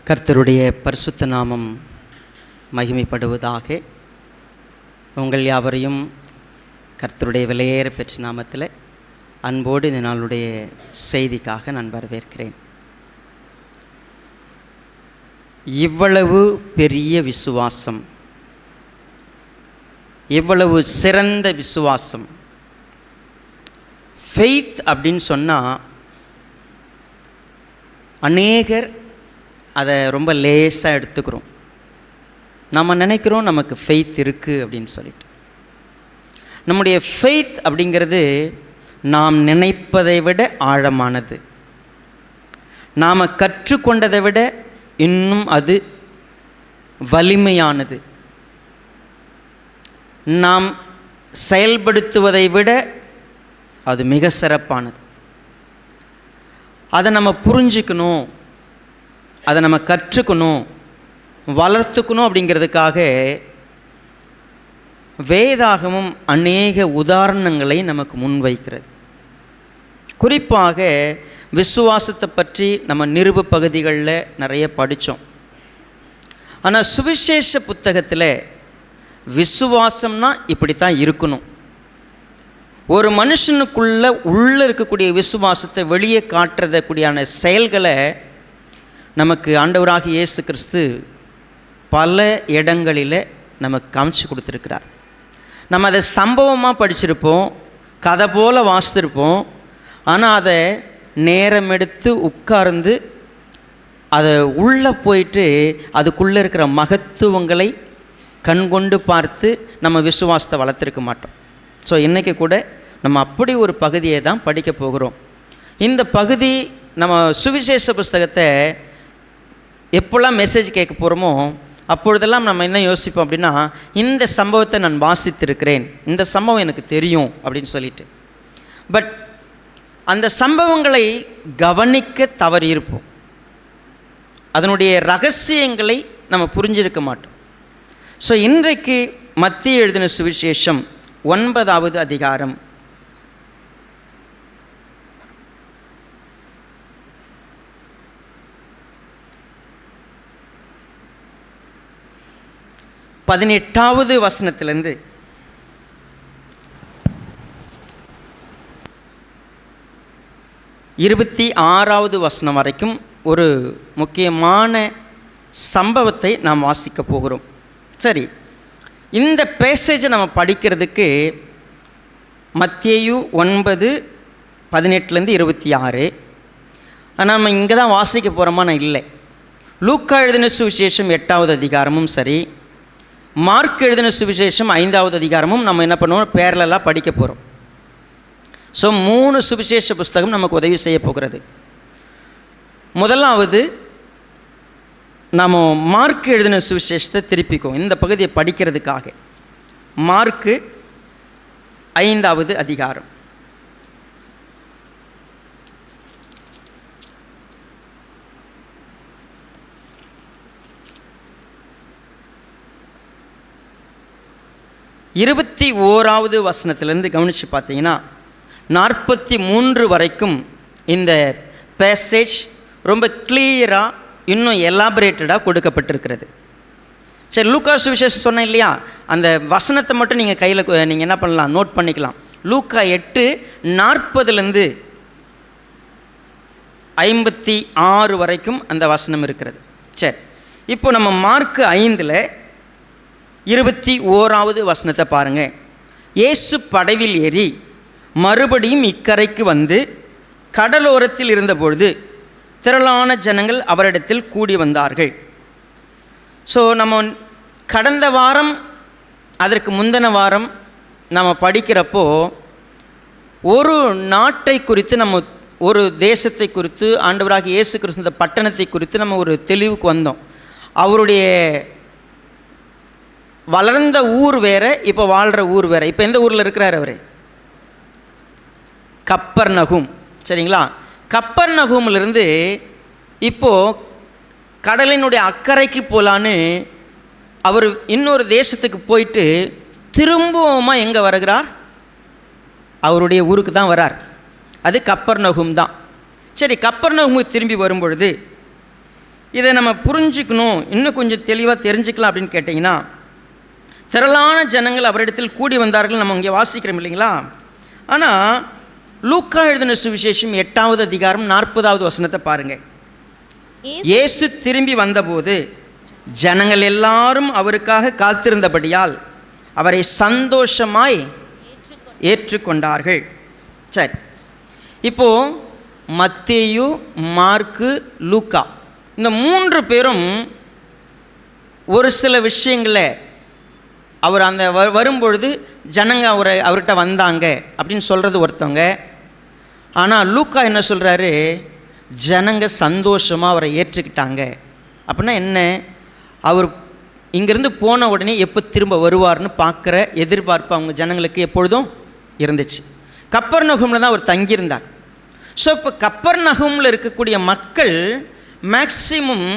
கர்த்தருடைய பரிசுத்த நாமம் மகிமைப்படுவதாக. உங்கள் யாவரையும் கர்த்தருடைய விலையேற பெற்ற நாமத்தில் அன்போடு இந்த நாளுடைய செய்திக்காக நான் வரவேற்கிறேன். இவ்வளவு பெரிய விசுவாசம், இவ்வளவு சிறந்த விசுவாசம், ஃபெய்த் அப்படின்னு சொன்னால் அநேகர் அதை ரொம்ப லேசாக எடுத்துக்கிறோம். நம்ம நினைக்கிறோம் நமக்கு ஃபெய்த் இருக்குது அப்படின்னு சொல்லிட்டு. நம்முடைய ஃபெய்த் அப்படிங்கிறது நாம் நினைப்பதை விட ஆழமானது. நாம் கற்றுக்கொண்டதை விட இன்னும் அது வலிமையானது. நாம் செயல்படுத்துவதை விட அது மிக சிறப்பானது. அதை நம்ம புரிஞ்சுக்கணும், அதை நம்ம கற்றுக்கணும், வளர்த்துக்கணும். அப்படிங்கிறதுக்காக வேதாகமும் அநேக உதாரணங்களை நமக்கு முன்வைக்கிறது. குறிப்பாக விசுவாசத்தை பற்றி நம்ம நிருப பகுதிகளில் நிறைய படித்தோம். ஆனால் சுவிசேஷ புத்தகத்தில் விசுவாசம்னா இப்படித்தான் இருக்கணும். ஒரு மனுஷனுக்குள்ள இருக்கக்கூடிய விசுவாசத்தை வெளியே காட்டுறதக்கூடியான செயல்களை நமக்கு ஆண்டவராக இயேசு கிறிஸ்து பல இடங்களில் நமக்கு காமிச்சு கொடுத்துருக்கிறார். நம்ம அதை சம்பவமாக படிச்சிருப்போம், கதை போல் வாசித்திருப்போம். ஆனால் அதை நேரம் எடுத்து உட்கார்ந்து அதை உள்ளே போயிட்டு அதுக்குள்ளே இருக்கிற மகத்துவங்களை கண்கொண்டு பார்த்து நம்ம விசுவாசத்தை வளர்த்துருக்க மாட்டோம். ஸோ இன்றைக்கி கூட நம்ம அப்படி ஒரு பகுதியை தான் படிக்க போகிறோம். இந்த பகுதி நம்ம சுவிசேஷ புஸ்தகத்தை எப்போல்லாம் மெசேஜ் கேட்க போகிறோமோ அப்பொழுதெல்லாம் நம்ம என்ன யோசிப்போம் அப்படின்னா, இந்த சம்பவத்தை நான் வாசித்திருக்கிறேன், இந்த சம்பவம் எனக்கு தெரியும் அப்படின்னு சொல்லிட்டு. பட் அந்த சம்பவங்களை கவனிக்க தவறியிருப்போம். அதனுடைய ரகசியங்களை நம்ம புரிஞ்சிருக்க மாட்டோம். ஸோ இன்றைக்கு மத்தேயு எழுதின சுவிசேஷம் 9வது அதிகாரம் 18வது வசனத்திலிருந்து 26வது வசனம் வரைக்கும் ஒரு முக்கியமான சம்பவத்தை நாம் வாசிக்க போகிறோம். சரி, இந்த பேசேஜை நம்ம படிக்கிறதுக்கு மத்தேயு 9:18-26. ஆனால் நம்ம இங்கே தான் வாசிக்க போகிறோமா? நான் இல்லை. லூக்கா எழுதின சுவிசேஷம் 8வது அதிகாரமும் சரி, மார்க் எழுதின சுவிசேஷம் 5வது அதிகாரமும் நம்ம என்ன பண்ணுவோம், பேரலெல்லாம் படிக்க போகிறோம். ஸோ 3 சுவிசேஷ புஸ்தகம் நமக்கு உதவி செய்ய போகிறது. முதலாவது நாம் மார்க் எழுதின சுவிசேஷத்தை திருப்பிக்குவோம் இந்த பகுதியை படிக்கிறதுக்காக. மார்க்கு 5வது அதிகாரம். இருபத்தி 1வது வசனத்திலேருந்து கவனித்து பார்த்தீங்கன்னா 43 வரைக்கும் இந்த பேசேஜ் ரொம்ப கிளியராக இன்னும் எலாபரேட்டடாக கொடுக்கப்பட்டிருக்கிறது. சரி, லூக்கா சுவிசேஷம் சொன்னேன் இல்லையா, அந்த வசனத்தை மட்டும் நீங்கள் கையில் நீங்கள் என்ன பண்ணலாம், நோட் பண்ணிக்கலாம். லூக்கா 8:40 56 வரைக்கும் அந்த வசனம் இருக்கிறது. சரி, இப்போ நம்ம மார்க் 5:21வது வசனத்தை பாருங்கள். இயேசு படவில் ஏறி மறுபடியும் இக்கரைக்கு வந்து கடலோரத்தில் இருந்தபொழுது திரளான ஜனங்கள் அவரிடத்தில் கூடி வந்தார்கள். ஸோ நம்ம கடந்த வாரம் அதற்கு முந்தின வாரம் நம்ம படிக்கிறப்போ ஒரு நாட்டை குறித்து, நம்ம ஒரு தேசத்தை குறித்து, ஆண்டவராக இயேசு கிறிஸ்து இந்த பட்டணத்தை குறித்து நம்ம ஒரு தெளிவுக்கு வந்தோம். அவருடைய வளர்ந்த ஊர் வேறு, இப்போ வாழ்கிற ஊர் வேறு. இப்போ எந்த ஊரில் இருக்கிறார் அவர்? கப்பர்நகும். சரிங்களா? கப்பர்நகுமிலிருந்து இப்போது கடலினுடைய அக்கறைக்கு போகலான்னு அவர் இன்னொரு தேசத்துக்கு போயிட்டு திரும்பவுமா எங்கே வருகிறார்? அவருடைய ஊருக்கு தான் வரார். அது கப்பர்நகும் தான். சரி, கப்பர்நகமுக்கு திரும்பி வரும்பொழுது இதை நம்ம புரிஞ்சுக்கணும், இன்னும் கொஞ்சம் தெளிவாக தெரிஞ்சுக்கலாம் அப்படின்னு கேட்டிங்கன்னா, திரளான ஜனங்கள் அவரிடத்தில் கூடி வந்தார்கள் நம்ம இங்கே வாசிக்கிறோம் இல்லைங்களா. ஆனால் லூக்கா எழுதின சுவிசேஷம் 8வது அதிகாரம் 40வது வசனத்தை பாருங்கள். இயேசு திரும்பி வந்தபோது ஜனங்கள் எல்லாரும் அவருக்காக காத்திருந்தபடியால் அவரை சந்தோஷமாய் ஏற்றுக்கொண்டார்கள். சரி, இப்போது மத்தேயு, மார்க்கு, லூக்கா இந்த 3 பேரும் ஒரு சில விஷயங்களை அவர் அந்த வரும்பொழுது ஜனங்க அவர்கிட்ட வந்தாங்க அப்படின்னு சொல்கிறது ஒருத்தவங்க. ஆனால் லூக்கா என்ன சொல்கிறாரு, ஜனங்க சந்தோஷமாக அவரை ஏற்றுக்கிட்டாங்க. அப்படின்னா என்ன, அவர் இங்கேருந்து போன உடனே எப்போ திரும்ப வருவார்னு பார்க்குற எதிர்பார்ப்பு அவங்க ஜனங்களுக்கு எப்பொழுதும் இருந்துச்சு. கப்பர்நகூமில் தான் அவர் தங்கியிருந்தார். ஸோ இப்போ கப்பர்நகூமில் இருக்கக்கூடிய மக்கள் மேக்சிமம்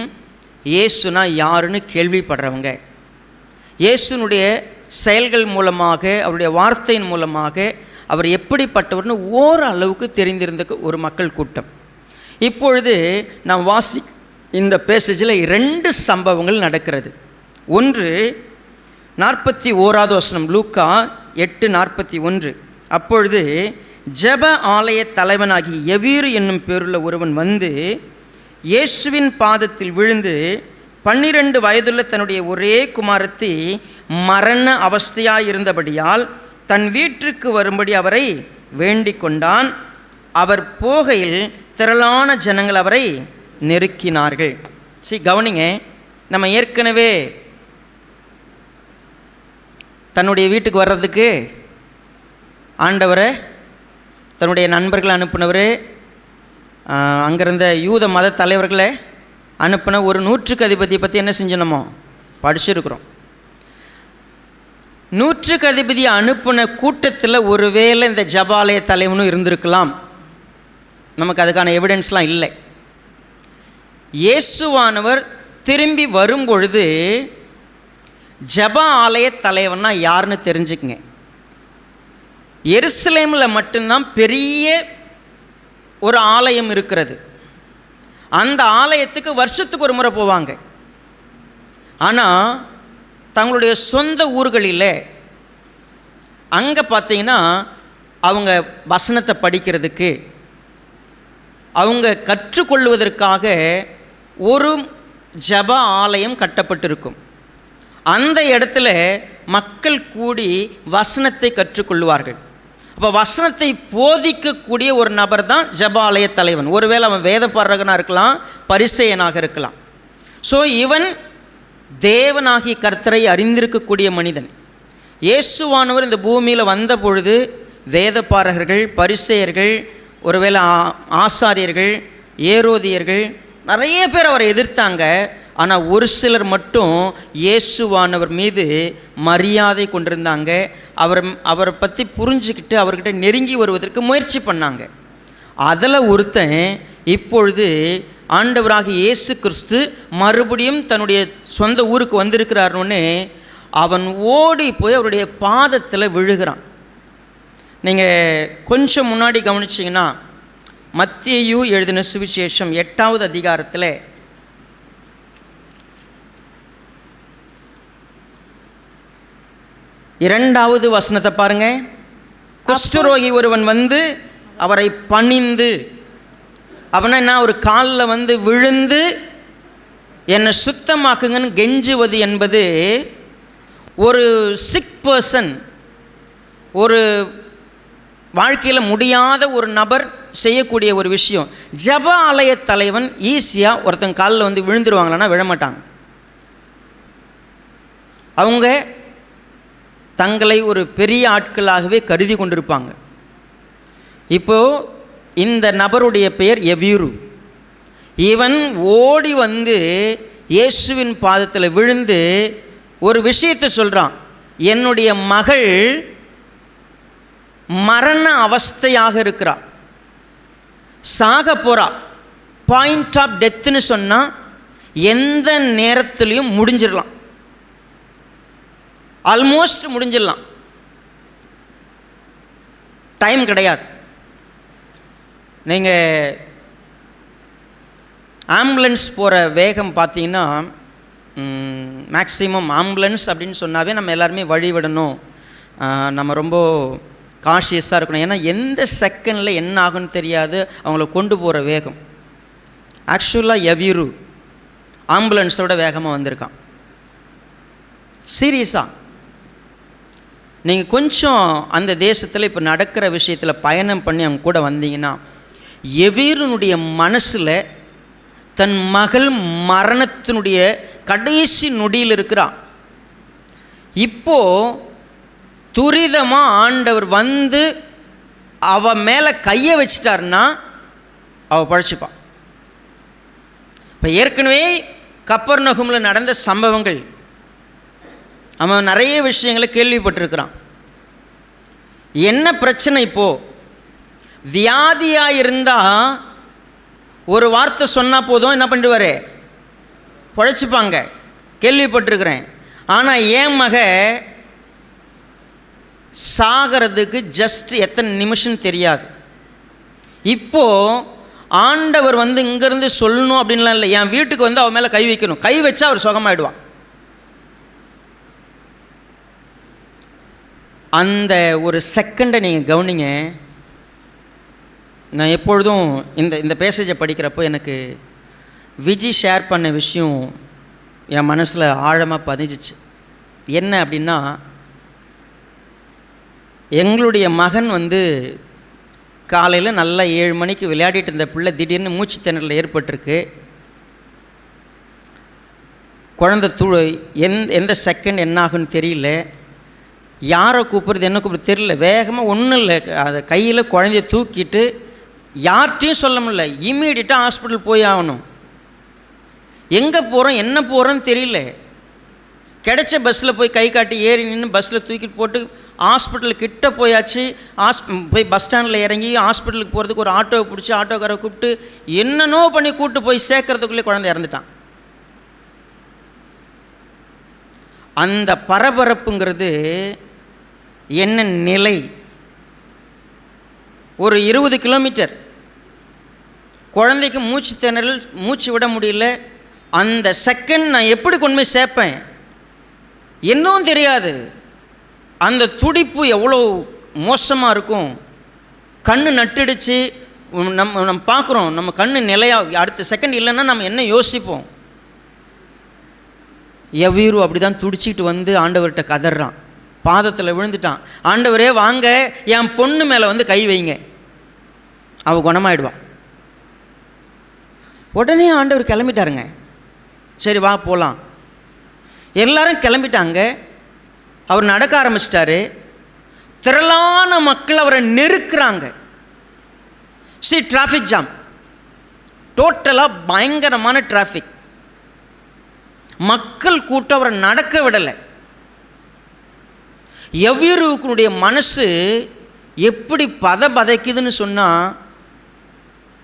இயேசுனா யாருன்னு கேள்விப்படுறவங்க, இயேசுனுடைய செயல்கள் மூலமாக, அவருடைய வார்த்தையின் மூலமாக அவர் எப்படிப்பட்டவர்னு ஓரளவுக்கு தெரிந்திருந்த ஒரு மக்கள் கூட்டம். இப்பொழுது நாம் இந்த பேசேஜில் 2 சம்பவங்கள் நடக்கிறது. ஒன்று 41வது வசனம், லூக்கா 8:41. அப்பொழுது ஜெப ஆலய தலைவனாகி யவீரு என்னும் பேருள்ள ஒருவன் வந்து இயேசுவின் பாதத்தில் விழுந்து 12 வயதுள்ள தன்னுடைய ஒரே குமாரத்தி மரண அவஸ்தையாயிருந்தபடியால் தன் வீட்டிற்கு வரும்படி அவரை வேண்டிக் கொண்டான். அவர் போகையில் திரளான ஜனங்கள் அவரை நெருக்கினார்கள். கவனிங்க, நம்ம ஏற்கனவே தன்னுடைய வீட்டுக்கு வர்றதுக்கு ஆண்டவரை தன்னுடைய நண்பர்களை அனுப்பினவர், அங்கிருந்த யூத மத தலைவர்களை அனுப்பின ஒரு 100க்கு அதிபதியை பற்றி என்ன செஞ்சோமோ படிச்சிருக்கிறோம். 100க்கு அதிபதி அனுப்பின கூட்டத்தில் ஒருவேளை இந்த ஜபாலய தலைவனும் இருந்திருக்கலாம். நமக்கு அதுக்கான எவிடன்ஸ்லாம் இல்லை. இயேசுவானவர் திரும்பி வரும்பொழுது ஜப ஆலய தலைவன்னா யாருன்னு தெரிஞ்சுக்குங்க. எருசலேமில் மட்டும்தான் பெரிய ஒரு ஆலயம் இருக்கிறது. அந்த ஆலயத்துக்கு வருஷத்துக்கு ஒரு முறை போவாங்க. ஆனால் தங்களுடைய சொந்த ஊர்களில் அங்கே பார்த்தீங்கன்னா அவங்க வசனத்தை படிக்கிறதுக்கு, அவங்க கற்றுக்கொள்வதற்காக ஒரு ஜப ஆலயம் கட்டப்பட்டிருக்கும். அந்த இடத்துல மக்கள் கூடி வசனத்தை கற்றுக்கொள்வார்கள். அப்போ வசனத்தை போதிக்கக்கூடிய ஒரு நபர் தான் ஜபாலய தலைவன். ஒருவேளை அவன் வேத பாரகனாக இருக்கலாம், பரிசேயனாக இருக்கலாம். ஸோ இவன் தேவனாகிய கர்த்தரை அறிந்திருக்கக்கூடிய மனிதன். இயேசுவானவர் இந்த பூமியில் வந்த பொழுது வேத பாரகர்கள், பரிசேயர்கள், ஒருவேளை ஆசாரியர்கள், ஏரோதியர்கள் நிறைய பேர் அவரை எதிர்த்தாங்க. ஆனால் ஒரு சிலர் மட்டும் இயேசுவானவர் மீது மரியாதை கொண்டிருந்தாங்க. அவரை பற்றி புரிஞ்சுக்கிட்டு அவர்கிட்ட நெருங்கி வருவதற்கு முயற்சி பண்ணாங்க. அதில் ஒருத்தன் இப்பொழுது ஆண்டவராக இயேசு கிறிஸ்து மறுபடியும் தன்னுடைய சொந்த ஊருக்கு வந்திருக்கிறாருன்னு அவன் ஓடி போய் அவருடைய பாதத்தில் விழுகிறான். நீங்கள் கொஞ்சம் முன்னாடி கவனிச்சிங்கன்னா மத்தேயு எழுதின சுவிசேஷம் 8வது அதிகாரத்தில் 2வது வசனத்தை பாருங்க. குஷ்டரோகி ஒருவன் வந்து அவரை பணிந்து, அவனை நான் ஒரு காலில் வந்து விழுந்து என்னை சுத்தமாக்குங்கன்னு கெஞ்சுவது என்பது ஒரு சிக் பர்சன், ஒரு வாழ்க்கையில் முடியாத ஒரு நபர் செய்யக்கூடிய ஒரு விஷயம். ஜப ஆலய தலைவன் ஈஸியாக ஒருத்தன் காலில் வந்து விழுந்துருவாங்களான்னா விழமாட்டாங்க. அவங்க தங்களை ஒரு பெரிய ஆட்களாகவே கருதி கொண்டிருப்பாங்க. இப்போது இந்த நபருடைய பெயர் யவீரு. இவன் ஓடி வந்து இயேசுவின் பாதத்தில் விழுந்து ஒரு விஷயத்தை சொல்கிறான். என்னுடைய மகள் மரண அவஸ்தையாக இருக்கிறாள், சாக போகிறா. பாயிண்ட் ஆஃப் டெத்துன்னு சொன்னால் எந்த நேரத்துலையும் முடிஞ்சிடலாம், ஆல்மோஸ்ட் முடிஞ்சிடலாம், டைம் கிடையாது. நீங்கள் ஆம்புலன்ஸ் போகிற வேகம் பார்த்திங்கன்னா மேக்ஸிமம் ஆம்புலன்ஸ் அப்படின்னு சொன்னாவே நம்ம எல்லாருமே வழி விடணும், நம்ம ரொம்ப காஷியஸாக இருக்கணும். ஏன்னா எந்த செகண்டில் என்ன ஆகுன்னு தெரியாது, அவங்கள கொண்டு போகிற வேகம். ஆக்சுவலாக எவ்யூரு ஆம்புலன்ஸோட வேகமாக வந்திருக்கான். சீரியஸாக நீங்கள் கொஞ்சம் அந்த தேசத்தில் இப்போ நடக்கிற விஷயத்தில் பயணம் பண்ணி அவங்க கூட வந்தீங்கன்னா, எவீருனுடைய மனசில் தன் மகள் மரணத்தினுடைய கடைசி நொடியில் இருக்கிறான். இப்போது துரிதமாக ஆண்டவர் வந்து அவ மேலே கையை வச்சிட்டாருன்னா அவள் பழச்சிப்பான். இப்போ ஏற்கனவே கப்பர்நகூமில் நடந்த சம்பவங்கள், அவன் நிறைய விஷயங்களை கேள்விப்பட்டிருக்கிறான். என்ன பிரச்சனை இப்போது? வியாதியாக இருந்தால் ஒரு வார்த்தை சொன்னால் போதும், என்ன பண்ணிடுவார், பழச்சிப்பாங்க, கேள்விப்பட்டிருக்கிறேன். ஆனால் என் மக சாகிறதுக்கு ஜஸ்ட் எத்தனை நிமிஷம் தெரியாது. இப்போது ஆண்டவர் வந்து இங்கேருந்து சொல்லணும் அப்படின்லாம் இல்லை, என் வீட்டுக்கு வந்து அவன் மேலே கை வைக்கணும், கை வச்சா அவர் சுகமாயிடுவான். அந்த ஒரு செகண்டை நீங்கள் கவனிங்க. நான் எப்பொழுதும் இந்த பேசேஜை படிக்கிறப்போ எனக்கு விஜி ஷேர் பண்ண விஷயம் என் மனசில் ஆழமாக பதிஞ்சிச்சு. என்ன அப்படின்னா, எங்களுடைய மகன் வந்து காலையில் நல்லா 7 மணிக்கு விளையாடிட்டு இருந்த பிள்ளை திடீர்னு மூச்சு திணறல் ஏற்பட்டிருக்கு. குழந்தை எந்த செகண்ட் என்ன ஆகுன்னு தெரியல, யாரை கூப்பிட்றது என்ன கூப்பிட்றது தெரியல. வேகமாக ஒன்றும் இல்லை, அதை கையில் குழந்தைய தூக்கிட்டு யார்கிட்டையும் சொல்ல முடியல, இம்மீடியட்டாக ஹாஸ்பிட்டல் போய் ஆகணும். எங்கே போகிறோம் என்ன போகிறோன்னு தெரியல. கிடைச்ச பஸ்ஸில் போய் கை காட்டி ஏறி நின்று பஸ்ஸில் தூக்கிட்டு போட்டு ஹாஸ்பிட்டலுக்கு கிட்ட போயாச்சு. போய் பஸ் ஸ்டாண்டில் இறங்கி ஹாஸ்பிட்டலுக்கு போகிறதுக்கு ஒரு ஆட்டோவை பிடிச்சி ஆட்டோக்காரை கூப்பிட்டு என்னென்னோ பண்ணி கூப்பிட்டு போய் சேர்க்கறதுக்குள்ளே குழந்தை இறந்துட்டான். அந்த பரபரப்புங்கிறது என்ன நிலை? ஒரு 20 கிலோமீட்டர், குழந்தைக்கு மூச்சு திணறல், மூச்சு விட முடியல. அந்த செகண்ட் நான் எப்படி கொண்டு போய் சேர்ப்பேன் என்னவும் தெரியாது. அந்த துடிப்பு எவ்வளோ மோசமாக இருக்கும். கண்ணு நட்டுடுச்சு. நம்ம பார்க்குறோம், நம்ம கண்ணு நிலையாக அடுத்த செகண்ட் இல்லைன்னா நம்ம என்ன யோசிப்போம். எவ்வீரு அப்படி தான் துடிச்சிக்கிட்டு வந்து ஆண்டவர்கிட்ட கதறான், பாதத்தில் விழுந்துட்டான். ஆண்டவரே வாங்க, என் பொண்ணு மேலே வந்து கை வைங்க, அவள் குணமாயிடுவான். உடனே ஆண்டவர் கிளம்பிட்டாருங்க. சரி வா போகலாம். எல்லாரும் கிளம்பிட்டாங்க. அவர் நடக்க ஆரம்பிச்சிட்டாரு. திரளான மக்கள் அவரை நெருக்கிறாங்க. டிராஃபிக் ஜாம், டோட்டலாக பயங்கரமான டிராஃபிக். மக்கள் கூட்டம் அவரை நடக்க விடலை. எவ்வீருடைய மனசு எப்படி பதைக்குதுன்னு சொன்னால்,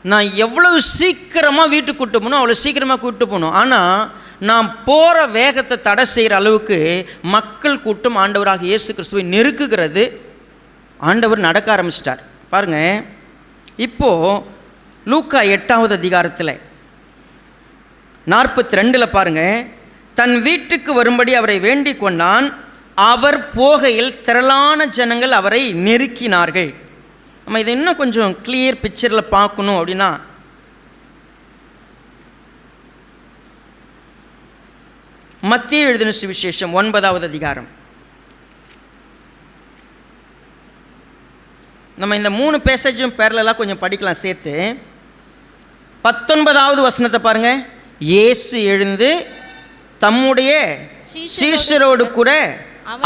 நான் எவ்வளவு சீக்கிரமாக வீட்டுக்கு கூட்டு போகணும் அவ்வளோ சீக்கிரமாக கூப்பிட்டு போகணும். ஆனால் நான் போகிற வேகத்தை தடை செய்கிற அளவுக்கு மக்கள் கூட்டம் ஆண்டவராக இயேசு கிறிஸ்துவை நெருக்குகிறது. ஆண்டவர் நடக்க ஆரம்பிச்சிட்டார். பாருங்கள், இப்போது லூக்கா 8வது அதிகாரத்தில் 42 பாருங்கள், தன் வீட்டுக்கு வரும்படி அவரை வேண்டிக் கொண்டான். அவர் போகையில் திரளான ஜனங்கள் அவரை நெருக்கினார்கள். நம்ம இதை இன்னும் கொஞ்சம் கிளியர் பிக்சரில் பார்க்கணும் அப்படின்னா, மத்தேயு எழுதின சுவிசேஷம் 9வது அதிகாரம். நம்ம இந்த 3 பேசேஜும் பேரலெல்லாம் கொஞ்சம் படிக்கலாம் சேர்த்து. 19வது வசனத்தை பாருங்கள். இயேசு எழுந்து தம்முடைய சீஷரோடு கூட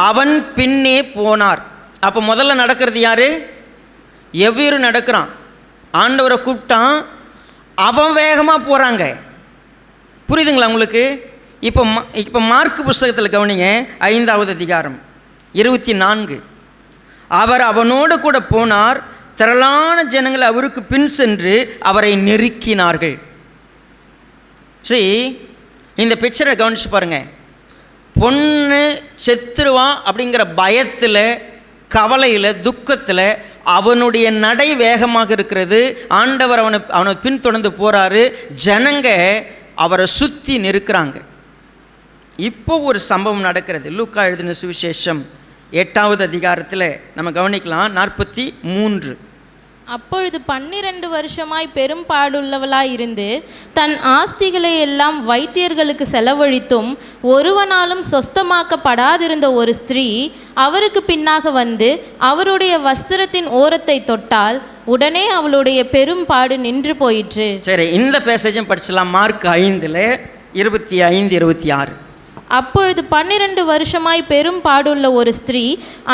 அவன் பின்னே போனார். அப்போ முதல்ல நடக்கிறது யாரு? எவ்வீரு நடக்கிறான். ஆண்டவரை கூப்பிட்டான், அவன் வேகமாக போகிறாங்க. புரியுதுங்களா உங்களுக்கு? இப்போ மார்க்கு புஸ்தகத்தில் கவனிங்க, 5வது அதிகாரம் 24. அவர் அவனோடு கூட போனார், திரளான ஜனங்கள் அவருக்கு பின் சென்று அவரை நெருக்கினார்கள். சரி, இந்த பிக்சரை கவனிச்சு பாருங்கள். பொண்ணு செத்துருவா அப்படிங்கிற பயத்தில், கவலையில், துக்கத்தில் அவனுடைய நடை வேகமாக இருக்கிறது. ஆண்டவர் அவனை பின்தொடர்ந்து போகிறாரு. ஜனங்க அவரை சுற்றி நிற்கிறாங்க. இப்போ ஒரு சம்பவம் நடக்கிறது. லூக்கா எழுதின சுவிசேஷம் 8வது அதிகாரத்தில் நம்ம கவனிக்கலாம். 43. அப்பொழுது 12 வருஷமாய் பெரும்பாடுள்ளவளாய் இருந்து தன் ஆஸ்திகளை எல்லாம் வைத்தியர்களுக்கு செலவழித்தும் ஒருவனாலும் சொஸ்தமாக்கப்படாதிருந்த ஒரு ஸ்திரீ அவருக்கு பின்னாக வந்து அவருடைய வஸ்திரத்தின் ஓரத்தை தொட்டால் உடனே அவளுடைய பெரும்பாடு நின்று போயிற்று. சரி, இந்த பேசேஜும் படிச்சலாம். மார்க் 5ல் 25, 26. அப்பொழுது 12 வருஷமாய் பெரும் பாடுள்ள ஒரு ஸ்திரீ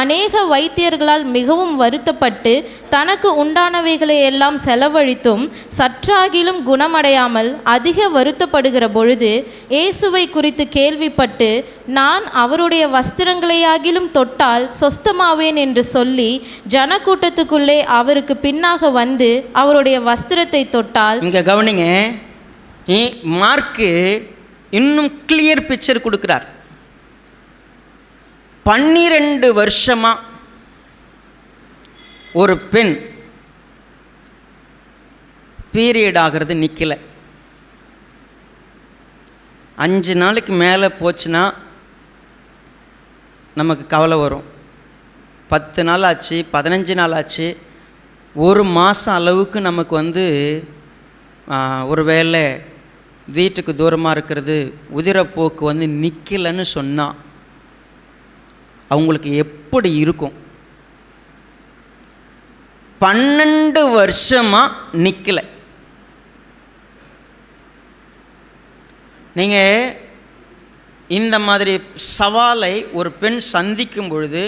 அநேக வைத்தியர்களால் மிகவும் வருத்தப்பட்டு தனக்கு உண்டானவைகளை எல்லாம் செலவழித்தும் சற்றாகிலும் குணமடையாமல் அதிக வருத்தப்படுகிற பொழுது இயேசுவை குறித்து கேள்விப்பட்டு நான் அவருடைய வஸ்திரங்களையாகிலும் தொட்டால் சொஸ்தமாவேன் என்று சொல்லி ஜனக்கூட்டத்துக்குள்ளே அவருக்கு பின்னாக வந்து அவருடைய வஸ்திரத்தை தொட்டால். இங்கே கவனிங்க, மார்க்கு இன்னும் கிளியர் பிக்சர் கொடுக்குறார். 12 வருஷமாக ஒரு பெண் பீரியட் ஆகிறது நிற்கலை. 5 நாளைக்கு மேலே போச்சுன்னா நமக்கு கவலை வரும். 10 நாள் ஆச்சு, 15 நாள் ஆச்சு, ஒரு மாதம் அளவுக்கு நமக்கு ஒரு வேளை வீட்டுக்கு தூரமாக இருக்கிறது, உதிரப்போக்கு நிற்கலைன்னு சொன்னால் அவங்களுக்கு எப்படி இருக்கும்? 12 வருஷமாக நிற்கலை. நீங்கள் இந்த மாதிரி சவாலை ஒரு பெண் சந்திக்கும் பொழுது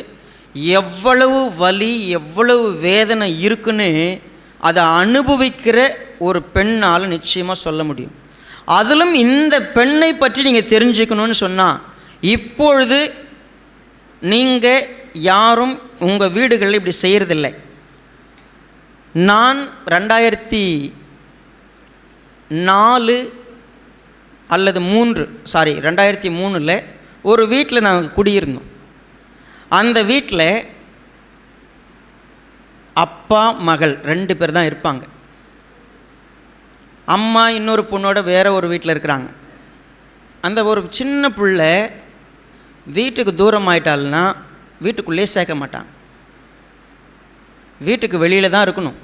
எவ்வளவு வலி, எவ்வளவு வேதனை இருக்குன்னு அதை அனுபவிக்கிற ஒரு பெண்ணால் நிச்சயமாக சொல்ல முடியும். அதிலும் இந்த பெண்ணை பற்றி நீங்கள் தெரிஞ்சுக்கணும்னு சொன்னால், இப்பொழுது நீங்கள் யாரும் உங்கள் வீடுகளில் இப்படி செய்கிறதில்லை. நான் 2004 அல்லது 2003 ஒரு வீட்டில் நாங்கள் குடியிருந்தோம். அந்த வீட்டில் அப்பா மகள் 2 பேர் தான் இருப்பாங்க. அம்மா இன்னொரு பொண்ணோட வேறு ஒரு வீட்டில் இருக்கிறாங்க. அந்த ஒரு சின்ன பிள்ளை வீட்டுக்கு தூரம் ஆயிட்டாள்னா வீட்டுக்குள்ளே சேர்க்க மாட்டாங்க. வீட்டுக்கு வெளியில் தான் இருக்கணும்.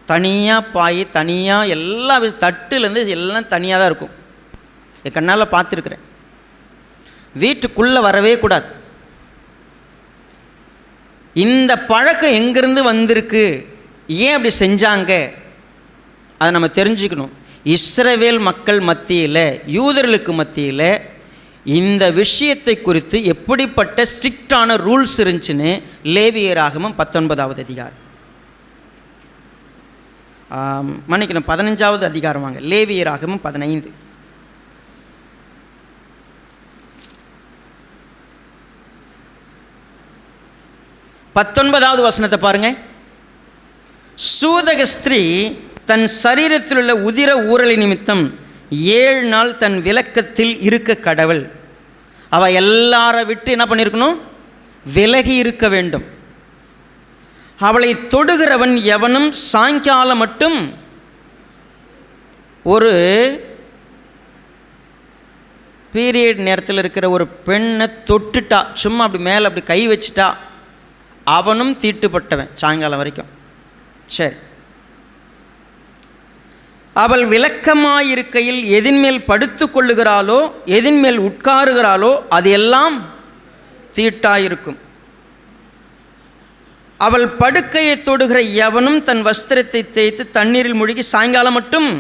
தனியாக பாய், தனியாக எல்லா தட்டுலேருந்து எல்லாம் தனியாக தான் இருக்கும். என் கண்ணால் பார்த்துருக்குறேன். வீட்டுக்குள்ளே வரவே கூடாது. இந்த பழக்கம் எங்கேருந்து வந்திருக்கு, ஏன் அப்படி செஞ்சாங்க, அதை நம்ம தெரிஞ்சுக்கணும். இஸ்ரவேல் மக்கள் மத்தியில், யூதர்களுக்கு மத்தியில் இந்த விஷயத்தை குறித்து எப்படிப்பட்ட ஸ்ட்ரிக்டான ரூல்ஸ் இருந்துச்சுன்னு லேவியராகமம் 19வது அதிகாரம், மன்னிக்கணும் 15வது அதிகாரம் வாங்க, லேவியராகமம் 15. பத்தொன்பதாவது வசனத்தை பாருங்க. சூதக ஸ்திரீ தன் சரீரத்தில் உள்ள உதிர ஊரலை நிமித்தம் 7 நாள் தன் விலக்கத்தில் இருக்க கடவுள். அவள் எல்லாரை விட்டு என்ன பண்ணியிருக்கணும்? விலகி இருக்க வேண்டும். அவளை தொடுகிறவன் எவனும் சாயங்காலம் மட்டும் ஒரு பீரியட் நேரத்தில் இருக்கிற ஒரு பெண்ணை தொட்டுட்டா, சும்மா அப்படி மேலே அப்படி கை வச்சுட்டா, அவனும் தீட்டுப்பட்டவன் சாயங்காலம் வரைக்கும். சரி, அவள் விலக்கமாயிருக்கையில் எதின்மேல் படுத்து கொள்ளுகிறாளோ எதின்மேல் உட்காருகிறாளோ அது எல்லாம் தீட்டாயிருக்கும். அவள் படுக்கையை தொடுகிற எவனும் தன் வஸ்திரத்தை தேய்த்து தண்ணீரில் மூழ்கி சாயங்காலம் மட்டும்,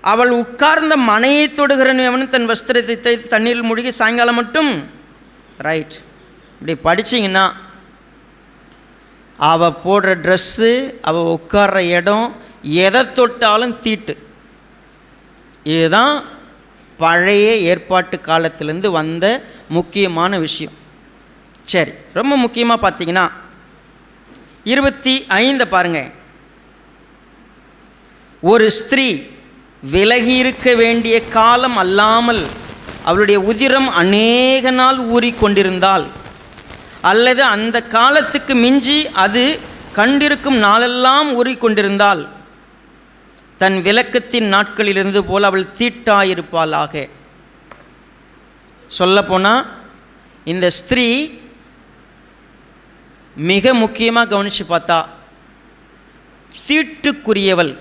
அவள் உட்கார்ந்த மனையை தொடுகிற எவனும் தன் வஸ்திரத்தை தேய்த்து தண்ணீரில் மூழ்கி சாயங்காலம் மட்டும். ரைட், இப்படி படிச்சிங்கன்னா அவள் போடுற ட்ரெஸ்ஸு, அவள் உட்கார்ற இடம், எதை தொட்டாலும் தீட்டு. இதுதான் பழைய ஏற்பாட்டு காலத்திலேருந்து வந்த முக்கியமான விஷயம். சரி, ரொம்ப முக்கியமாக பார்த்தீங்கன்னா 25 பாருங்கள். ஒரு ஸ்திரீ விலகி இருக்க வேண்டிய காலம் அல்லாமல் அவளுடைய உதிரம் அநேக நாள் ஊறிக்கொண்டிருந்தால், அல்லது அந்த காலத்துக்கு மிஞ்சி அது கண்டிருக்கும் நாளெல்லாம் ஊறிக்கொண்டிருந்தால் தன் விலக்கத்தின் நாட்களில் இருந்து போல் அவள் தீட்டாயிருப்பாளாக. சொல்லப்போனால் இந்த ஸ்திரீ மிக முக்கியமாக கவனித்து பார்த்தா தீட்டுக்குரியவள்,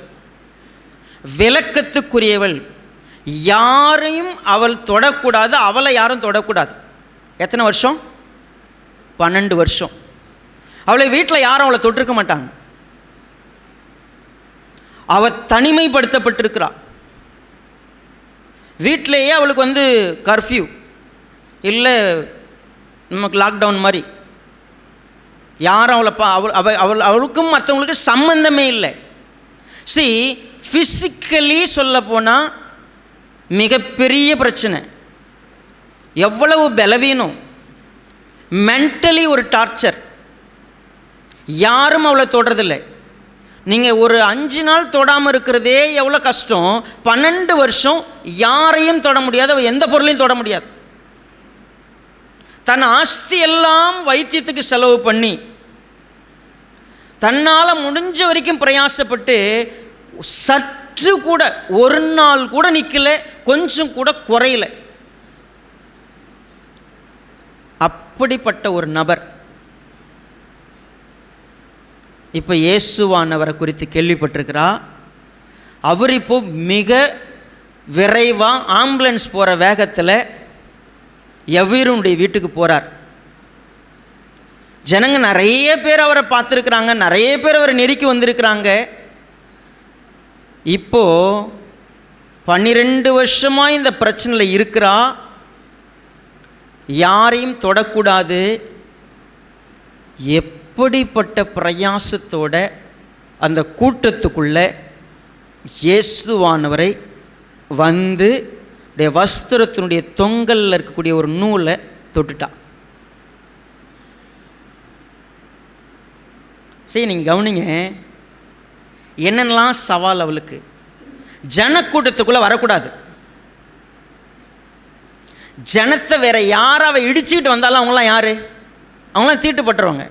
விலக்கத்துக்குரியவள். யாரையும் அவள் தொடக்கூடாது, அவளை யாரும் தொடக்கூடாது. எத்தனை வருஷம்? 12 வருஷம். அவளை வீட்டில் யாரும் அவளை தொட்டிருக்க மாட்டாங்க. அவள் தனிமைப்படுத்தப்பட்டிருக்கிறாள். வீட்டிலேயே அவளுக்கு கர்ஃப்யூ இல்லை, நமக்கு லாக்டவுன் மாதிரி. யாரும் அவளுக்கும் மற்றவங்களுக்கு சம்பந்தமே இல்லை. ஃபிசிக்கலி சொல்ல போனால் மிகப்பெரிய பிரச்சனை. எவ்வளவு பலவீனம், மென்டலி ஒரு டார்ச்சர். யாரும் அவளை தொடுறதில்லை. நீங்கள் ஒரு 5 நாள் தொடாமல் இருக்கிறதே எவ்வளோ கஷ்டம். 12 வருஷம் யாரையும் தொட முடியாது, அவள் எந்த பொருளையும் தொட முடியாது. தன் ஆஸ்தி எல்லாம் வைத்தியத்துக்கு செலவு பண்ணி தன்னால் முடிஞ்ச வரைக்கும் பிரயாசப்பட்டு சற்று கூட ஒரு நாள் கூட நிற்கல, கொஞ்சம் கூட குறையல. அப்படிப்பட்ட ஒரு நபர் இப்போ இயேசுவானவரை குறித்து கேள்விப்பட்டிருக்கிறா. அவர் இப்போ மிக விரைவாக ஆம்புலன்ஸ் போகிற வேகத்தில் யவீருடைய வீட்டுக்கு போகிறார். ஜனங்க நிறைய பேர் அவரை பார்த்துருக்குறாங்க, நிறைய பேர் அவரை நெருக்கி வந்திருக்கிறாங்க. இப்போது 12 வருஷமாக இந்த பிரச்சனையில் இருக்கிறா. யாரையும் தொடக்கூடாது. எப்படிப்பட்ட பிரயாசத்தோட அந்த கூட்டத்துக்குள்ளே இயேசுவானவரை வந்து வஸ்திரத்தினுடைய தொங்கலில் இருக்கக்கூடிய ஒரு நூலை தொட்டுட்டா. சரி, நீங்கள் கவனிங்க, என்னென்னலாம் சவால் அவளுக்கு. ஜனக்கூட்டத்துக்குள்ளே வரக்கூடாது. ஜனத்தை வேற யாரை அவள் இடிச்சுக்கிட்டு வந்தாலும் அவங்களாம் யார்? அவங்களாம் தீட்டுப்பட்டுருவாங்க.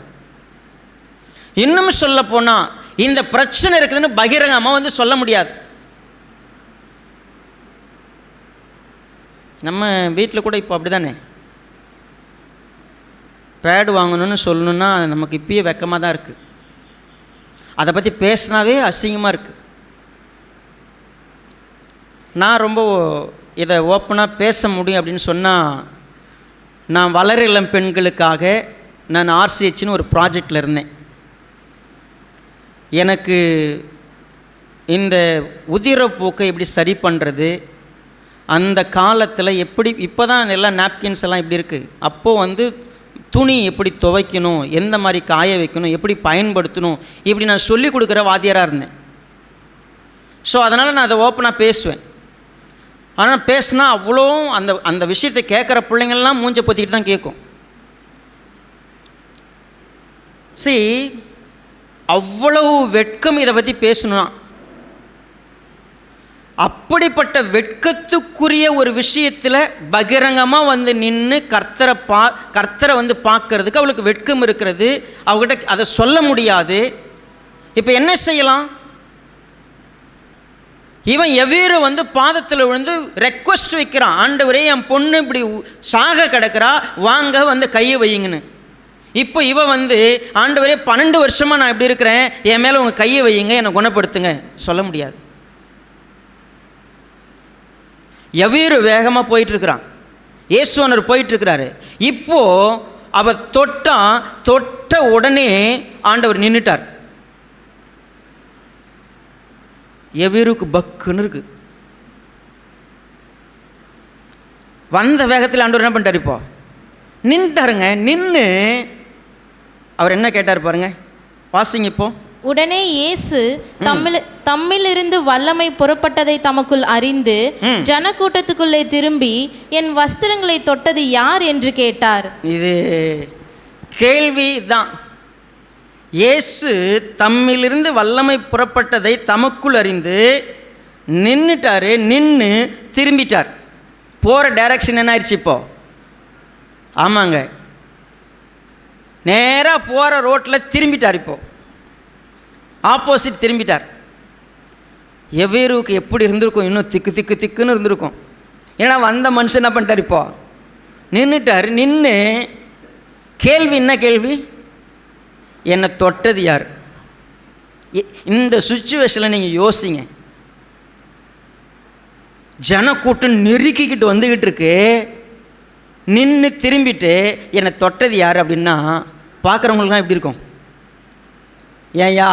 இன்னும் சொல்ல போனால் இந்த பிரச்சனை இருக்குதுன்னு பகிரங்கமாக சொல்ல முடியாது. நம்ம வீட்டில் கூட இப்போ அப்படி தானே, பேடு வாங்கணும்னு சொல்லணுன்னா நமக்கு இப்பயே வெக்கமாக தான் இருக்குது. அதை பற்றி பேசினாவே அசிங்கமாக இருக்குது. நான் ரொம்ப இதை ஓப்பனாக பேச முடியும் அப்படின்னு சொன்னால், நான் வளர இளம் பெண்களுக்காக நான் RCHன்னு ஒரு ப்ராஜெக்டில் இருந்தேன். எனக்கு இந்த உதிரப்போக்கை எப்படி சரி பண்ணுறது, அந்த காலத்தில் எப்படி, இப்போ தான் எல்லாம் நாப்கின்ஸ் எல்லாம் இப்படி இருக்குது, அப்போது துணி எப்படி துவைக்கணும், எந்த மாதிரி காய வைக்கணும், எப்படி பயன்படுத்தணும், இப்படி நான் சொல்லிக் கொடுக்குற வாத்தியாராக இருந்தேன். ஸோ அதனால் நான் அதை ஓப்பனாக பேசுவேன். ஆனால் பேசினா அவ்வளோ அந்த விஷயத்தை கேட்குற பிள்ளைங்கள்லாம் மூஞ்ச பொத்திக்கிட்டு தான் கேட்கும். அவ்வளவு வெட்கம் இதை பற்றி பேசணும்னா. அப்படிப்பட்ட வெட்கத்துக்குரிய ஒரு விஷயத்தில் பகிரங்கமாக நின்று கர்த்தரை பார்க்கறதுக்கு அவளுக்கு வெட்கம் இருக்கிறது. அவகிட்ட அதை சொல்ல முடியாது. இப்போ என்ன செய்யலாம்? இவன் எவ்வீரு பாதத்தில் விழுந்து ரெக்வஸ்ட் வைக்கிறான், ஆண்டவரே என் பொண்ணு இப்படி சாக கிடக்கிறா, வாங்க கையை வையுங்கன்னு. இப்போ இவ ஆண்டவரே 12 வருஷமாக நான் இப்படி இருக்கிறேன், என் மேலே உங்கள் கையை வையுங்க, என்னை குணப்படுத்துங்க. சொல்ல முடியாது. எவ்வீரு வேகமாக போயிட்டுருக்கிறான், இயேசுவானவர் போயிட்டுருக்கிறாரு. இப்போது அவள் தொட்ட உடனே ஆண்டவர் நின்றுட்டார். எவ்வீருக்கு பக்குன்னு இருக்கு. வந்த வேகத்தில் ஆண்டவர் என்ன பண்ணிட்டார்? இப்போ நின்ட்டாருங்க. நின்று அவர் என்ன கேட்டார் பாருங்க, வாசிங்க இப்போ. உடனே இயேசு தம்மிலிருந்து வல்லமை புறப்பட்டதை தமக்குள் அறிந்து ஜனக்கூட்டத்துக்குள்ளே திரும்பி, என் வஸ்திரங்களை தொட்டது யார் என்று கேட்டார். இது கேள்வி தான். இயேசு தம்மிலிருந்து வல்லமை புறப்பட்டதை தமக்குள் அறிந்து நின்றுட்டாரு. நின்று திரும்பிட்டார். போகிற டைரக்ஷன் என்ன ஆயிடுச்சு இப்போ? ஆமாங்க, நேராக போகிற ரோட்டில் திரும்பிட்டார். இப்போ ஆப்போசிட் திரும்பிட்டார். எவ்வேறுக்கு எப்படி இருந்திருக்கும், இன்னும் திக்கு திக்கு திக்குன்னு இருந்திருக்கும். ஏன்னா வந்த மனுஷன் என்ன பண்ணிட்டார், இப்போ நின்றுட்டார். நின்று கேள்வி, என்ன கேள்வி, என்னை தொட்டது யார்? இந்த சுச்சுவேஷனில் நீங்கள் யோசிங்க. ஜனக்கூட்டம் நெருக்கிக்கிட்டு வந்துக்கிட்டு இருக்கு, நின்று திரும்பிட்டு என்னை தொட்டது யார் அப்படின்னா பார்க்குறவங்களுக்குலாம் எப்படி இருக்கும்? ஏயா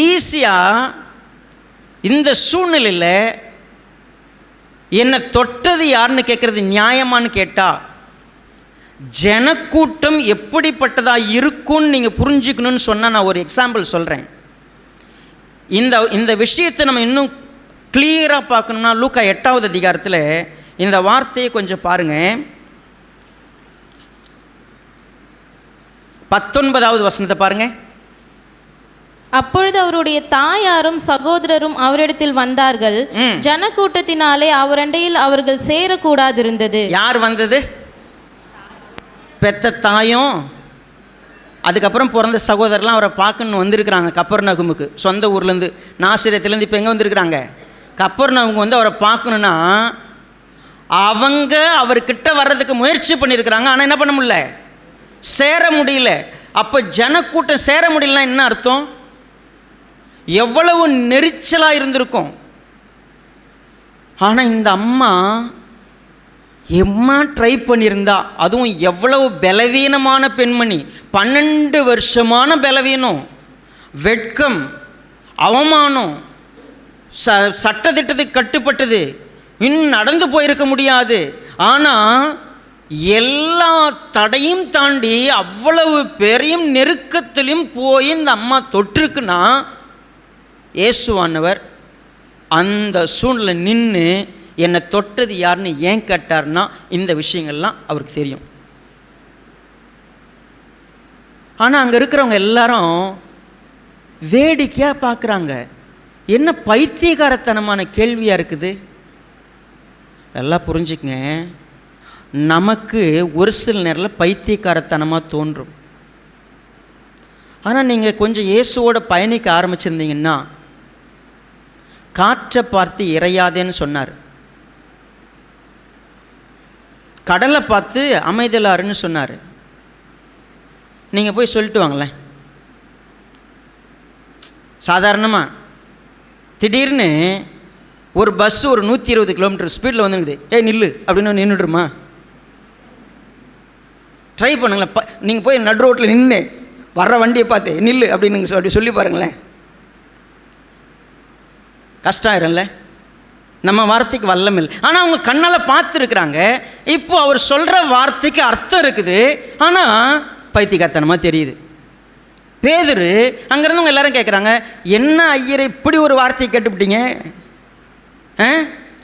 ஈஸியாக இந்த சூழ்நிலையில் என்னை தொட்டது யாருன்னு கேட்குறது நியாயமானு கேட்டால், ஜனக்கூட்டம் எப்படிப்பட்டதாக இருக்கும்னு நீங்கள் புரிஞ்சுக்கணுன்னு சொன்னால் நான் ஒரு எக்ஸாம்பிள் சொல்கிறேன். இந்த விஷயத்தை நம்ம இன்னும் கிளியராக பார்க்கணும்னா லூக்கா 8வது அதிகாரத்தில் இந்த வார்த்தையை கொஞ்சம் பாருங்கள். 19வது வசனத்தை பாருங்கள். அப்பொழுது அவருடைய தாயாரும் சகோதரரும் அவரிடத்தில் வந்தார்கள். ஜனக்கூட்டத்தினாலே அவரண்டையில் அவர்கள் சேரக்கூடாதிருந்தது. யார் வந்தது? பெத்த தாயும் அதுக்கப்புறம் பிறந்த சகோதரர்லாம் அவரை பார்க்கணுன்னு வந்திருக்கிறாங்க. கப்பர்நகமுக்கு சொந்த ஊர்லேருந்து, நாசிரியத்துலேருந்து இப்போ எங்கே வந்திருக்கிறாங்க? கப்பர்நகம் வந்து அவரை பார்க்கணுன்னா அவங்க அவர்கிட்ட வர்றதுக்கு முயற்சி பண்ணியிருக்கிறாங்க. ஆனால் என்ன பண்ண முடியல, சேர முடியல. அப்போ ஜனக்கூட்டம் சேர முடியலன்னா என்ன அர்த்தம்? எவ்வளவு நெரிச்சலாக இருந்திருக்கும். ஆனால் இந்த அம்மா ட்ரை பண்ணியிருந்தா, அதுவும் எவ்வளவு பலவீனமான பெண்மணி, 12 வருஷமான பலவீனம், வெட்கம், அவமானம், சட்டத்திட்டத்துக்கு கட்டுப்பட்டது, இன்னும் நடந்து போயிருக்க முடியாது. ஆனால் எல்லா தடையும் தாண்டி அவ்வளவு பெரிய நெருக்கத்திலையும் போய் இந்த அம்மா தொற்றுக்குன்னா, இயேசுவானவர் அந்த சூழ்நிலை நின்று என்னை தொட்டது யாருன்னு ஏன் கேட்டார்னா இந்த விஷயங்கள்லாம் அவருக்கு தெரியும். ஆனால் அங்கே இருக்கிறவங்க எல்லாரும் வேடிக்கையாக பார்க்குறாங்க. என்ன பைத்தியகாரத்தனமான கேள்வியாக இருக்குது. நல்லா புரிஞ்சுக்கங்க, நமக்கு ஒரு சில நேரத்தில் பைத்தியக்காரத்தனமாக தோன்றும். ஆனால் நீங்கள் கொஞ்சம் இயேசுவோட பயணிக்க ஆரம்பிச்சிருந்தீங்கன்னா, காற்றை பார்த்து இறையாதேன்னு சொன்னார், கடலை பார்த்து அமைதலாருன்னு சொன்னார். நீங்கள் போய் சொல்லிட்டு வாங்களேன். சாதாரணமாக திடீர்னு ஒரு பஸ் ஒரு 120 கிலோமீட்டர் ஸ்பீடில் வந்துருக்குது, நில்லு அப்படின்னு நின்றுடுமா? ட்ரை பண்ணுங்களேன். நீங்கள் போய் நடு ரோட்டில் நின்று வர்ற வண்டியை பார்த்து நில்லு அப்படின்னு சொல்லி பாருங்களேன். கஷ்டம் ஆயிரும்ல. நம்ம வார்த்தைக்கு வல்லம் இல்லை. ஆனால் அவங்க கண்ணால் பார்த்துருக்குறாங்க. இப்போ அவர் சொல்கிற வார்த்தைக்கு அர்த்தம் இருக்குது, ஆனால் பைத்தியக்காரத்தனமாக தெரியுது. பேதுரு அங்கேருந்தவங்க எல்லாரும் கேட்குறாங்க, என்ன ஐயரை இப்படி ஒரு வார்த்தையை கேட்டுவிட்டீங்க?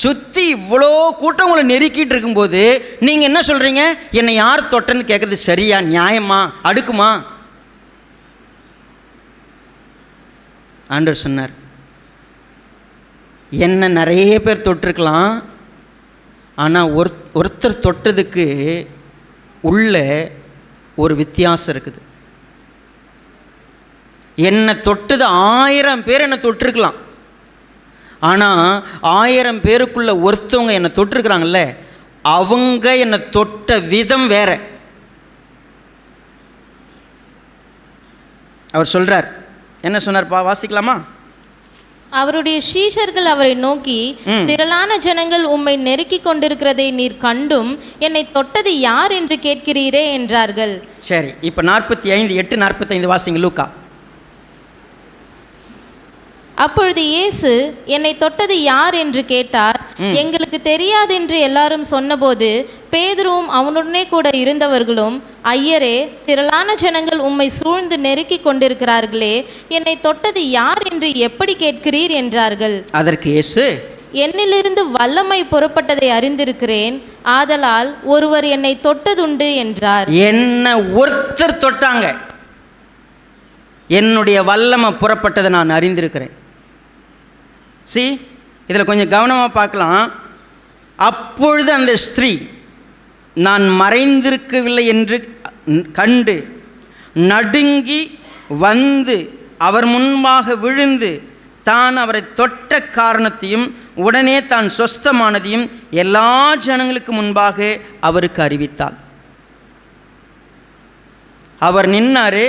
சுற்றி இவ்வளோ கூட்டம் உங்களை நெருக்கிட்டு இருக்கும்போது நீங்கள் என்ன சொல்கிறீங்க? என்னை யார் தொட்டன்னு கேட்குறது சரியா, நியாயமா, அடுக்குமா? ஆண்டவர் சொன்னார், என்ன நிறைய பேர் தொட்டிருக்கலாம், ஆனால் ஒருத்தர் தொட்டதுக்கு உள்ள ஒரு வித்தியாசம் இருக்குது. என்னை தொட்டது 1000 பேர் என்னை தொட்டிருக்கலாம், ஆனால் 1000 பேருக்குள்ள ஒருத்தவங்க என்னை தொட்டிருக்கிறாங்கல்ல, அவங்க என்னை தொட்ட விதம் வேற. அவர் சொல்கிறார், என்ன சொன்னார்ப்பா, வாசிக்கலாமா? அவருடைய சீஷர்கள் அவரை நோக்கி, திரளான ஜனங்கள் உம்மை நெருக்கி கொண்டிருக்கிறதை நீர் கண்டும் என்னை தொட்டது யார் என்று கேட்கிறீரே என்றார்கள். சரி, இப்போ 45:8-45 வாசிங்க லூக்கா. அப்பொழுது இயேசு என்னை தொட்டது யார் என்று கேட்டார். எங்களுக்கு தெரியாதென்று எல்லாரும் சொன்னபோது பேதுருவும் அவனுடனே கூட இருந்தவர்களும், ஐயரே, திரளான ஜனங்கள் உம்மை சூழ்ந்து நெருக்கி கொண்டிருக்கிறார்களே, என்னை தொட்டது யார் என்று எப்படி கேட்கிறீர் என்றார்கள். அதற்கு இயேசு, என்னிலிருந்து வல்லமை புறப்பட்டதை அறிந்திருக்கிறேன், ஆதலால் ஒருவர் என்னை தொட்டதுண்டு என்றார். என்ன ஒருத்தர் தொட்டாங்க, என்னுடைய வல்லமை புறப்பட்டதை நான் அறிந்திருக்கிறேன். இதில் கொஞ்சம் கவனமாக பார்க்கலாம். அப்பொழுது அந்த ஸ்திரீ நான் மறைந்திருக்கவில்லை என்று கண்டு நடுங்கி வந்து அவர் முன்பாக விழுந்து தான் அவரை தொட்ட காரணத்தையும் உடனே தான் சொஸ்தமானதையும் எல்லா ஜனங்களுக்கு முன்பாக அவருக்கு அறிவித்தாள். அவர் நின்னாரு,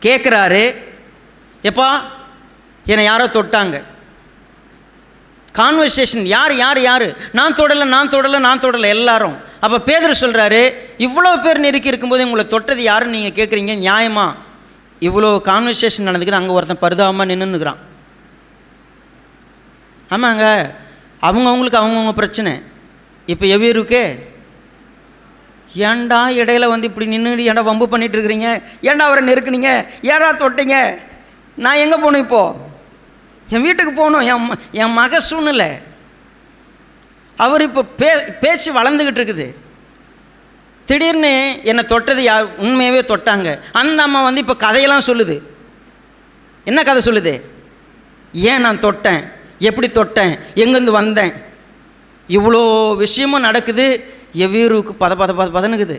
கேட்குறாரு, எப்பா என்னை யாரோ தொட்டாங்க. கான்வர்சேஷன், யார் யார் யார், நான் தொடலை எல்லாரும். அப்போ பேதுரு சொல்கிறாரு, இவ்வளோ பேர் நெருக்கி இருக்கும்போது உங்களை தொட்டது யாருன்னு நீங்கள் கேட்குறீங்க, நியாயமா? இவ்வளோ கான்வர்சேஷன் நடந்துக்குது, அங்கே ஒருத்தன் பரிதாபமாக நின்றுக்கிறான். ஆமாங்க, அவங்கவுங்களுக்கு அவங்கவுங்க பிரச்சனை. இப்போ எவ்வியருக்கு ஏன்டா இடையில வந்து இப்படி நின்று ஏன்டா வம்பு பண்ணிகிட்டு இருக்கிறீங்க, ஏன்டா அவரை நெருக்குனீங்க, ஏன்டா தொட்டீங்க, நான் எங்கே போகணும், இப்போது என் வீட்டுக்கு போகணும், என் மக சூழ்நிலை. அவர் இப்போ பேச்சு வளர்ந்துக்கிட்டு இருக்குது. திடீர்னு என்னை தொட்டது யார், உண்மையாகவே தொட்டாங்க. அந்த அம்மா வந்து இப்போ கதையெல்லாம் சொல்லுது. என்ன கதை சொல்லுது? ஏன் நான் தொட்டேன், எப்படி தொட்டேன், எங்கேருந்து வந்தேன், இவ்வளோ விஷயமும் நடக்குது. எவ்வீருக்கு பதனுக்குது.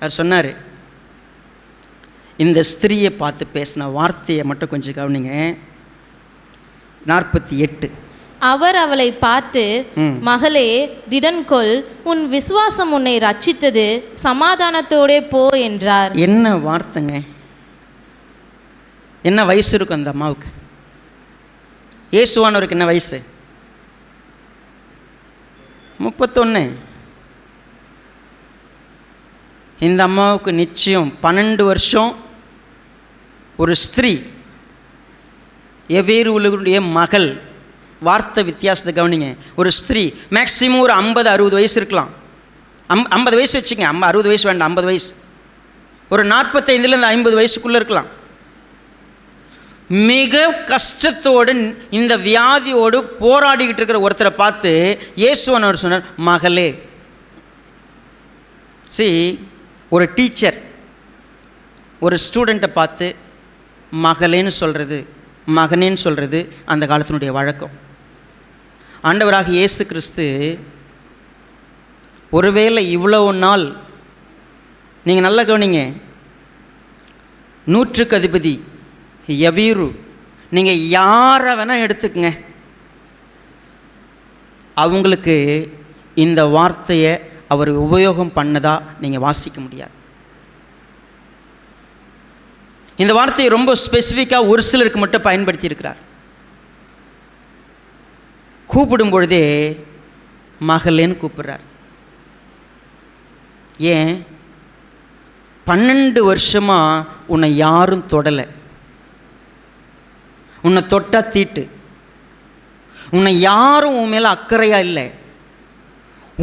அவர் சொன்னார், இந்த ஸ்திரியை பார்த்து பேசின வார்த்தையை மட்டும் கொஞ்சம் கவனிங்க. 48. அவர் அவளை பார்த்து, மகளே திடன்கொள், உன் விசுவாசம் உன்னை ரட்சித்தது, சமாதானத்தோடே போ என்றார். என்ன வார்த்தைங்க! என்ன வயசு இருக்கும் அந்த அம்மாவுக்கு? இயேசுவானவருக்கு என்ன வயசு? 31. இந்த அம்மாவுக்கு நிச்சயம் 12 வருஷம். ஒரு ஸ்திரீ, எவ்வேறுடைய மகள். வார்த்தை வித்தியாசத்தை கவனிங்க. ஒரு ஸ்திரீ மேக்சிமம் ஒரு 50-60 வயசு இருக்கலாம். 50 வயசு வச்சுங்க, 60 வயசு வேண்டாம், 50 வயசு. ஒரு 45லேருந்து 50 வயசுக்குள்ளே இருக்கலாம். மிக கஷ்டத்தோடு இந்த வியாதியோடு போராடிக்கிட்டு இருக்கிற ஒருத்தரை பார்த்து இயேசுவானவர் சொன்னார், மகளே. ஒரு டீச்சர் ஒரு ஸ்டூடெண்ட்டை பார்த்து மகளேன்னு சொல்கிறது, மகனேன்னு சொல்கிறது அந்த காலத்தினுடைய வழக்கம். ஆண்டவராக இயேசு கிறிஸ்து ஒருவேளை இவ்வளவு நாள், நீங்கள் நல்லா கவனிங்க, 100க்கு அதிபதி யவீரு, நீங்கள் யாரை வேணால் எடுத்துக்கங்க, அவங்களுக்கு இந்த வார்த்தையை அவர் உபயோகம் பண்ணதா நீங்கள் வாசிக்க முடியாது. இந்த வார்த்தையை ரொம்ப ஸ்பெசிஃபிக்காக ஒரு சிலருக்கு மட்டும் பயன்படுத்தி இருக்கிறார். கூப்பிடும் பொழுதே மகளேன்னு கூப்பிடுறார். ஏன்? 12 வருஷமாக உன்னை யாரும் தொடலை, உன்னை தொட்டா தீட்டு, உன்னை யாரும் உன் மேலே அக்கறையாக இல்லை,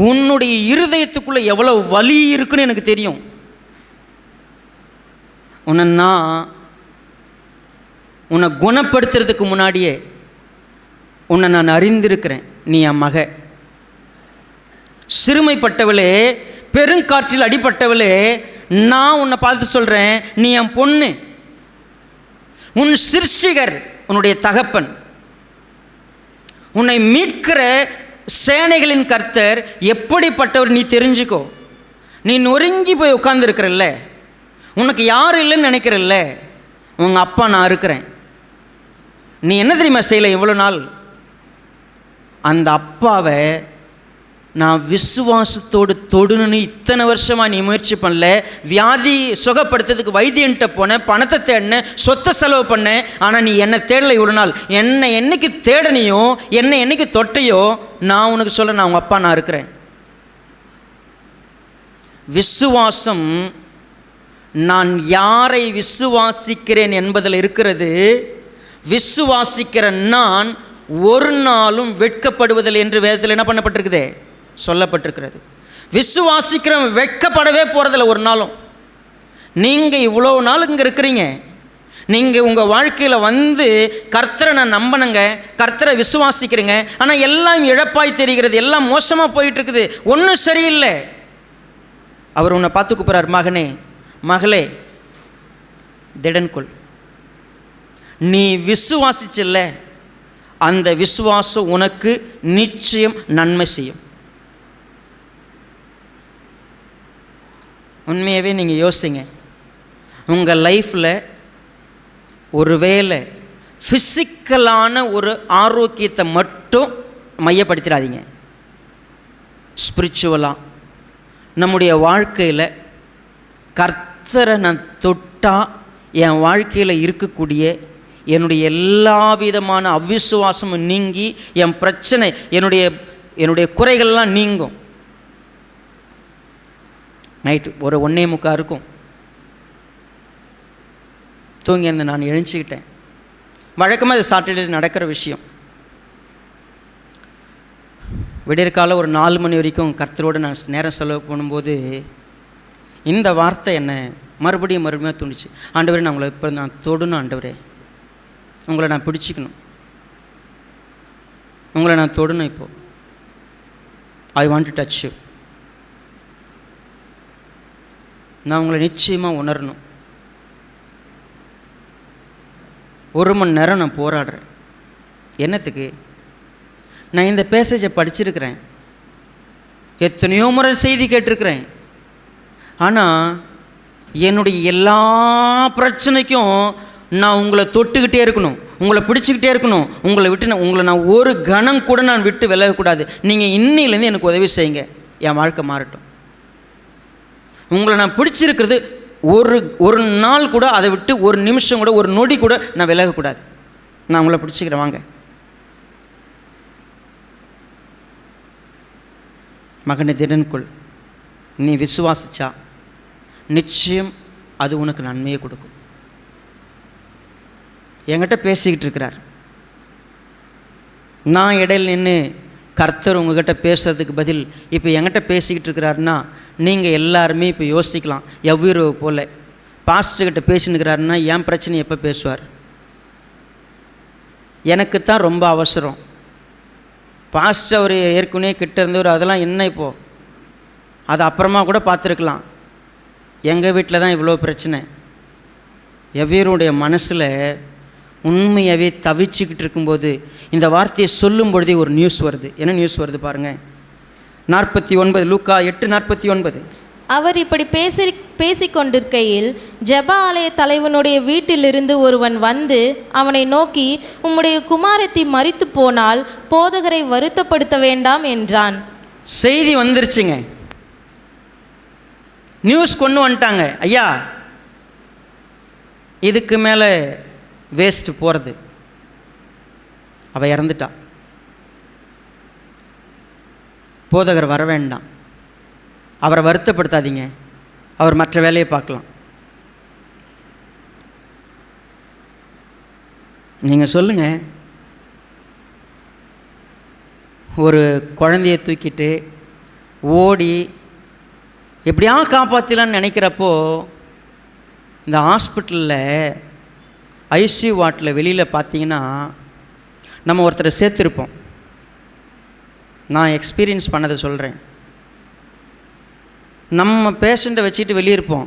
உன்னுடைய இருதயத்துக்குள்ளே எவ்வளோ வலி இருக்குன்னு எனக்கு தெரியும், உன்னை குணப்படுத்துறதுக்கு முன்னாடியே உன்னை நான் அறிந்திருக்கிறேன், நீ என் மக. சிறுமைப்பட்டவளே, பெருங்காற்றில் அடிபட்டவளே, நான் உன்னை பார்த்து சொல்கிறேன், நீ என் பொண்ணு. உன் சிருஷ்டிகர் உன்னுடைய தகப்பன், உன்னை மீட்கிற சேனைகளின் கர்த்தர் எப்படிப்பட்டவர் நீ தெரிஞ்சுக்கோ. நீ நொறுங்கி போய் உட்கார்ந்துருக்கிறல்ல, உனக்கு யாரும் இல்லைன்னு நினைக்கிறல்ல, உங்கள் அப்பா நான் இருக்கிறேன். நீ என்ன தெரியுமா செய்யலை இவ்வளோ நாள்? அந்த அப்பாவை நான் விசுவாசத்தோடு தொடுன்னு இத்தனை வருஷமாக நீ முயற்சி பண்ணல. வியாதி சுகப்படுத்துறதுக்கு வைத்தியன்ட்ட போனேன், பணத்தை தேடினேன், சொத்தை செலவு பண்ணேன். ஆனால் நீ என்னை தேடலை இவ்வளோ நாள். என்னை என்னைக்கு தேடனையோ, என்னை என்னைக்கு தொட்டையோ, நான் உனக்கு சொல்ல, நான் உங்கள் அப்பா நான் இருக்கிறேன். விசுவாசம் நான் யாரை விசுவாசிக்கிறேன் என்பதில் இருக்கிறது. விசுவாசிக்கிற நான் ஒரு நாளும் வெட்கப்படுவதில்லை என்று வேதத்தில் என்ன பண்ணப்பட்டிருக்குது, சொல்லப்பட்டிருக்கிறது. விசுவாசிக்கிறவன் வெட்கப்படவே போகிறதில்ல ஒரு நாளும். நீங்கள் இவ்வளோ நாள் இங்கே இருக்கிறீங்க, நீங்கள் உங்கள் வாழ்க்கையில் வந்து கர்த்தரை நான் நம்பினங்க, கர்த்தரை விசுவாசிக்கிறீங்க, ஆனால் எல்லாம் இழப்பாய் தெரிகிறது, எல்லாம் மோசமாக போயிட்டுருக்குது, ஒன்றும் சரியில்லை. அவர் உன்னை பார்த்து கூப்பிட்றார், மகனே மகளே திடன்கொள், நீ விசுவாசிச்சில்ல, அந்த விசுவாசம் உனக்கு நிச்சயம் நன்மை செய்யும். உண்மையாகவே நீங்கள் யோசிங்க. உங்கள் லைஃப்பில் ஒருவேளை ஃபிசிக்கலான ஒரு ஆரோக்கியத்தை மட்டும் மையப்படுத்திடாதீங்க. ஸ்பிரிச்சுவலாக நம்முடைய வாழ்க்கையில் கர்த்தரை நான் தொட்டால் என் வாழ்க்கையில் இருக்கக்கூடிய என்னுடைய எல்லா விதமான அவிசுவாசமும் நீங்கி என் பிரச்சனை என்னுடைய குறைகள்லாம் நீங்கும். நைட்டு ஒரு 1:45 இருக்கும், தூங்கி இருந்து நான் எழுஞ்சிக்கிட்டேன். வழக்கமாக இது சாட்டர்டே நடக்கிற விஷயம். விடியற்கால ஒரு 4 மணி வரைக்கும் கர்த்தரோடு நான் நேரம் செலவு பண்ணும்போது இந்த வார்த்தை என்ன மறுபடியும் தோணுச்சு. ஆண்டவரே, நான் உங்களை இப்போ நான் தொடணும். ஆண்டவரே, உங்களை நான் பிடிச்சிக்கணும், உங்களை நான் தொடணும். இப்போது I want to touch you. நான் உங்களை நிச்சயமாக உணரணும். 1 மணி நேரம் நான் போராடுறேன். என்னத்துக்கு? நான் இந்த பேசேஜை படிச்சிருக்கிறேன், எத்தனையோ முறை செய்தி கேட்டிருக்கிறேன். ஆனால் என்னுடைய எல்லா பிரச்சனைக்கும் நான் உங்களை தொட்டுக்கிட்டே இருக்கணும், உங்களை பிடிச்சிக்கிட்டே இருக்கணும். உங்களை நான் ஒரு கணம் கூட நான் விட்டு விலகக்கூடாது. நீங்கள் இன்னிலேருந்து எனக்கு உதவி செய்யுங்க, என் வாழ்க்கை மாறட்டும். உங்களை நான் பிடிச்சிருக்கிறது ஒரு நாள் கூட, அதை விட்டு ஒரு நிமிஷம் கூட, ஒரு நொடி கூட நான் விலகக்கூடாது. நான் உங்களை பிடிச்சிக்கிறேன், வாங்க. மகனை திடன்கொள். நீ விசுவாசிச்சா நிச்சயம் அது உனக்கு நன்மையை கொடுக்கும். என்கிட்ட பேசிக்கிட்டு இருக்கிறார். நான் இடையில் நின்று கர்த்தர் உங்ககிட்ட பேசுறதுக்கு பதில் இப்போ என்கிட்ட பேசிக்கிட்டு இருக்கிறாருன்னா நீங்கள் எல்லாருமே இப்போ யோசிக்கலாம், எவ்வளோ போல் பாஸ்டர்கிட்ட பேசினுக்கிறாருன்னா என் பிரச்சனை எப்போ பேசுவார்? எனக்கு தான் ரொம்ப அவசரம். பாஸ்டர் அவர் ஏற்கனவே கிட்ட இருந்தவர், அதெல்லாம் என்ன இப்போது, அது அப்புறமா கூட பார்த்துருக்கலாம். எங்கள் வீட்டில் தான் இவ்வளோ பிரச்சனை. எவ்வளோடைய மனசில் உண்மையாகவே தவிச்சிக்கிட்டு இருக்கும்போது இந்த வார்த்தையை சொல்லும் பொழுதே ஒரு நியூஸ் வருது. என்ன நியூஸ் வருது பாருங்கள். 49, லூக்கா 8:49. அவர் இப்படி பேசிக்கொண்டிருக்கையில் ஜெப ஆலய தலைவனுடைய வீட்டிலிருந்து ஒருவன் வந்து அவனை நோக்கி, உம்முடைய குமாரத்தி மரித்து போனால் போதகரை வருத்தப்படுத்த வேண்டாம் என்றான். செய்தி வந்துருச்சுங்க, நியூஸ் கொண்டு வந்துட்டாங்க. ஐயா, இதுக்கு மேலே வேஸ்ட்டு போகிறது, அவள் இறந்துட்டா, போதகர் வர வேண்டாம், அவரை வருத்தப்படுத்தாதீங்க, அவர் மற்ற வேலையை பார்க்கலாம். நீங்கள் சொல்லுங்கள், ஒரு குழந்தைய தூக்கிட்டு ஓடி எப்படியா காப்பாற்றலான்னு நினைக்கிறப்போ இந்த ஹாஸ்பிட்டலில் ஐசியூ வார்டில் வெளியில் பார்த்தீங்கன்னா நம்ம ஒருத்தரை சேர்த்துருப்போம். நான் எக்ஸ்பீரியன்ஸ் பண்ணதை சொல்கிறேன். நம்ம பேஷண்ட்டை வச்சுட்டு வெளியே இருப்போம்.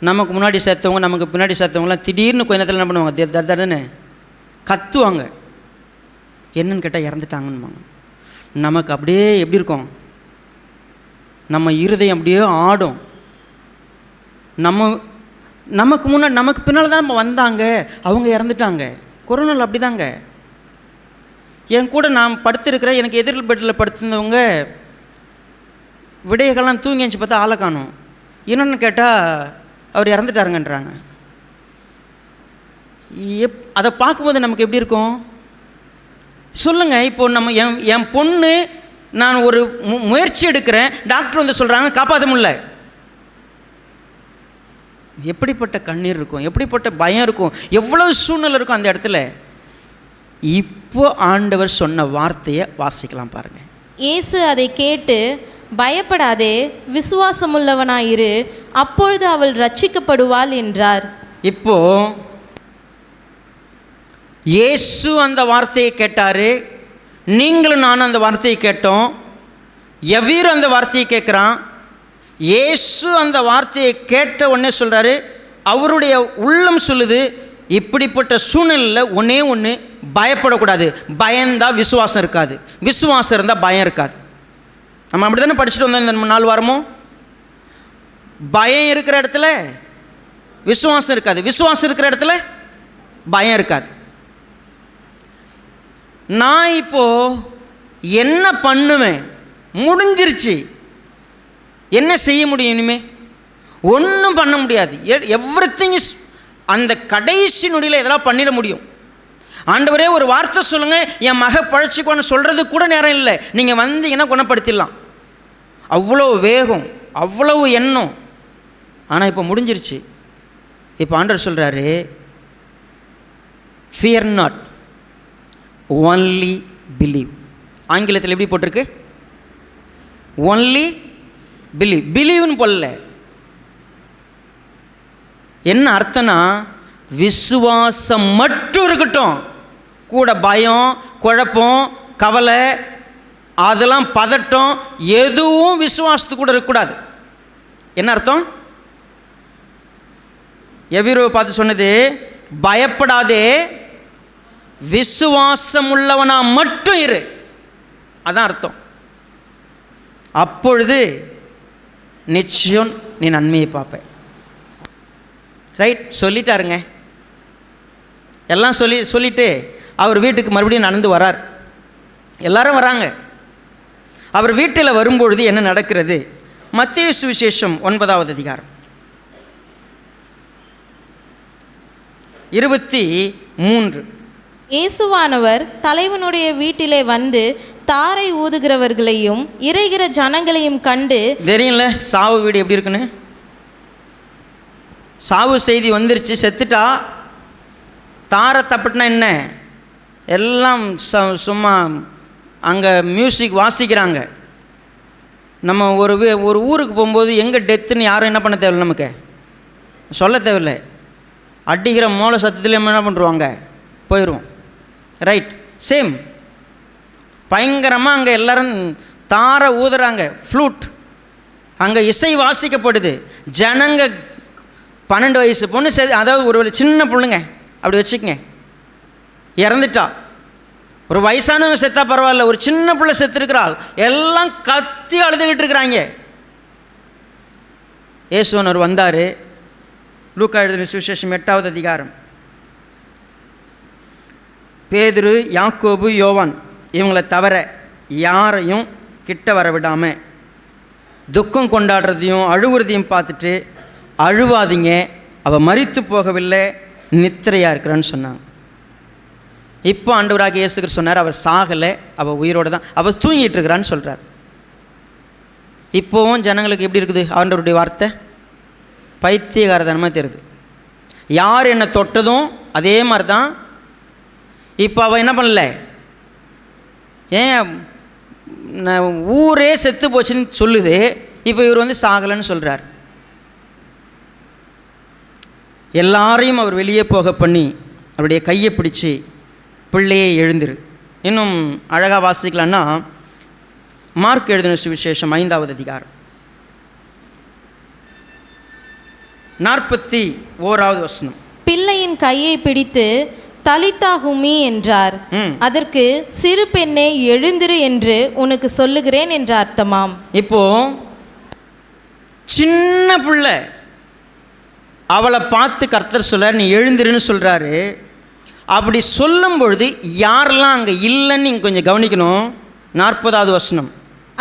நமக்கு முன்னாடி சேர்த்தவங்க, நமக்கு பின்னாடி சேர்த்தவங்களாம் திடீர்னு கொஞ்ச நேரத்தில் என்ன பண்ணுவாங்க, தடன்னு கத்துவாங்க. என்னன்னு கேட்டால் இறந்துட்டாங்கன்னுவாங்க. நமக்கு அப்படியே எப்படி இருக்கும், நம்ம இருதயம் அப்படியே ஆடும். நமக்கு முன்னாடி நமக்கு பின்னால் தான் நம்ம வந்தாங்க, அவங்க இறந்துட்டாங்க. கொரோனாவில் அப்படி தாங்க. என் கூட நான் படுத்திருக்கிறேன், எனக்கு எதிரில் பெட்டில் படுத்திருந்தவங்க விடையெல்லாம் தூங்கி எஞ்சி பார்த்தா ஆளை காணும். என்னென்னு கேட்டால் அவர் இறந்துட்டாருங்கன்றாங்க. அதை பார்க்கும்போது நமக்கு எப்படி இருக்கும் சொல்லுங்கள். இப்போ நம்ம என் பொண்ணு, நான் ஒரு முயற்சி எடுக்கிறேன், டாக்டர் வந்து சொல்கிறாங்க காப்பாற்ற முடியல. எப்படிப்பட்ட கண்ணீர் இருக்கும், எப்படிப்பட்ட பயம் இருக்கும், எவ்வளவு சூழ்நிலை இருக்கும் அந்த இடத்துல. இப்போ ஆண்டவர் சொன்ன வார்த்தையை வாசிக்கலாம் பாருங்கள். இயேசு அதை கேட்டு, பயப்படாதே, விசுவாசமுள்ளவனாயிரு, அப்பொழுது அவள் ரட்சிக்கப்படுவாள் என்றார். இப்போ இயேசு அந்த வார்த்தையை கேட்டார், நீங்களும் நானும் அந்த வார்த்தையை கேட்டோம். எவ்வீர் அந்த வார்த்தையை கேட்குறான். இயேசு அந்த வார்த்தையை கேட்ட உடனே சொல்கிறாரு, அவருடைய உள்ளம் சொல்லுது, இப்படிப்பட்ட சூழ்நிலையில் ஒன்றே ஒன்று, பயப்படக்கூடாது. பயந்தால் விசுவாசம் இருக்காது, விசுவாசம் இருந்தால் பயம் இருக்காது. நம்ம அப்படி தானே படிச்சுட்டு வந்தோம் இந்த 4 வாரமும். பயம் இருக்கிற இடத்துல விசுவாசம் இருக்காது, விசுவாசம் இருக்கிற இடத்துல பயம் இருக்காது. நான் இப்போ என்ன பண்ணுவேன்? முடிஞ்சிருச்சு. என்ன செய்ய முடியும்? இனிமே ஒன்றும் பண்ண முடியாது. எவ்ரிதிங் இஸ், அந்த கடைசி நொடியில் எதெல்லாம் பண்ணிட முடியும். ஆண்டவரே ஒரு வார்த்தை சொல்லுங்கள், என் மக பழச்சிக்கோன்னு சொல்கிறது கூட நேரம் இல்லை, நீங்கள் வந்தீங்கன்னா குணப்படுத்திடலாம். அவ்வளோ வேகம், அவ்வளவு எண்ணம். ஆனால் இப்போ முடிஞ்சிருச்சு. இப்போ ஆண்டவர் சொல்கிறாரு, ஃபியர் நாட், ஒன்லி பிலீவ். ஆங்கிலத்தில் எப்படி போட்டிருக்கு? Only believe. பிலீவ்னு போடல. என்ன அர்த்தம்னா, விசுவாசம் மட்டும் இருக்கட்டும், கூட பயம், குழப்பம், கவலை, அதெல்லாம் பதட்டம் எதுவும் விசுவாசத்து கூட இருக்கக்கூடாது. என்ன அர்த்தம்? எவ்விரோ பார்த்து சொன்னது, பயப்படாதே, விசுவாசம் உள்ளவனா மட்டும் இரு. அதான் அர்த்தம். அப்பொழுது நிச்சயம் நீ நன்மையை பார்ப்ப. ரைட், சொல்லிட்டாருங்க. எல்லாம் சொல்லிட்டு அவர் வீட்டுக்கு மறுபடியும் நடந்து வரார். எல்லாரும் வராங்க. அவர் வீட்டில் வரும்பொழுது என்ன நடக்கிறது? மத்தேயு சுவிசேஷம் 9வது அதிகாரம் 23. இயேசுவானவர் தலைவனுடைய வீட்டிலே வந்து தாரை ஊதுகிறவர்களையும் இறைகிற ஜனங்களையும் கண்டு, தெரியும்ல சாவு வீடு எப்படி இருக்குன்னு. சாவு செய்தி வந்துருச்சு, செத்துட்டா. தாரை தப்பிட்டுனா என்ன? எல்லாம் சும்மா அங்கே மியூசிக் வாசிக்கிறாங்க. நம்ம ஒரு ஊருக்கு போகும்போது எங்கே டெத்துன்னு யாரும் என்ன பண்ண தேவையில்லை, நமக்கு சொல்ல தேவையில்லை. அடிக்கிற மோள சத்தத்தில் என்ன பண்ணுருவாங்க, போயிடுவோம். Right, same. பயங்கரமாக அங்கே எல்லோரும் தாரை ஊதுறாங்க, ஃப்ளூட், அங்கே இசை வாசிக்கப்படுது. ஜனங்க 12 வயசு பொண்ணு அதாவது ஒரு சின்ன பொண்ணுங்க அப்படி வச்சுக்கங்க, இறந்துட்டா. ஒரு வயசானவங்க செத்தா பரவாயில்ல, ஒரு சின்ன பிள்ளை செத்துருக்கிறா, எல்லாம் கத்தி அழுதுகிட்டு இருக்கிறாங்க. இயேசுவனர் வந்தார். லூக்கா எழுதின சுவிசேஷம் 8வது அதிகாரம். பேதுரு, யாக்கோபு, யோவான் இவங்களை தவிர யாரையும் கிட்ட வர விடாமல் துக்கம் கொண்டாடுறதையும் அழுவுறதையும் பார்த்துட்டு, அழுவாதீங்க, அவள் மரித்து போகவில்லை, நித்திரையாக இருக்கிறான்னு சொன்னாங்க. இப்போ ஆண்டவராக இயேசு கிறிஸ்து சொன்னார், அவர் சாகலை, அவள் உயிரோடு தான், அவள் தூங்கிட்டு இருக்கிறான்னு சொல்கிறார். இப்போவும் ஜனங்களுக்கு எப்படி இருக்குது ஆண்டவருடைய வார்த்தை? பைத்தியகாரதனமாக தெரியுது. யார் என்னை தொட்டதும் அதே மாதிரி தான். இப்போ அவள் என்ன பண்ணல, ஏன் ஊரே செத்து போச்சுன்னு சொல்லுது, இப்போ இவர் வந்து சாகலைன்னு சொல்கிறார். எல்லாரையும் அவர் வெளியே போக பண்ணி அவருடைய கையை பிடிச்சி, பிள்ளையே எழுந்திரு. இன்னும் அழகாக வாசிக்கலான்னா மார்க் எழுதின சுவிசேஷம் 5வது அதிகாரம் 41வது வசனம். பிள்ளையின் கையை பிடித்து தலித்தா குமி என்றார். அதற்கு சிறு பெண்ணே எழுந்திரு என்று உனக்கு சொல்லுகிறேன் என்று அர்த்தமாம். இப்போ சின்ன பிள்ளை, அவளை பார்த்து கர்த்தர் சொல்றார், நீ எழுந்திருன்னு சொல்கிறாரு. அப்படி சொல்லும் பொழுது யாரெல்லாம் அங்கே இல்லைன்னு நீங்கள் கொஞ்சம் கவனிக்கணும். 40வது வசனம்.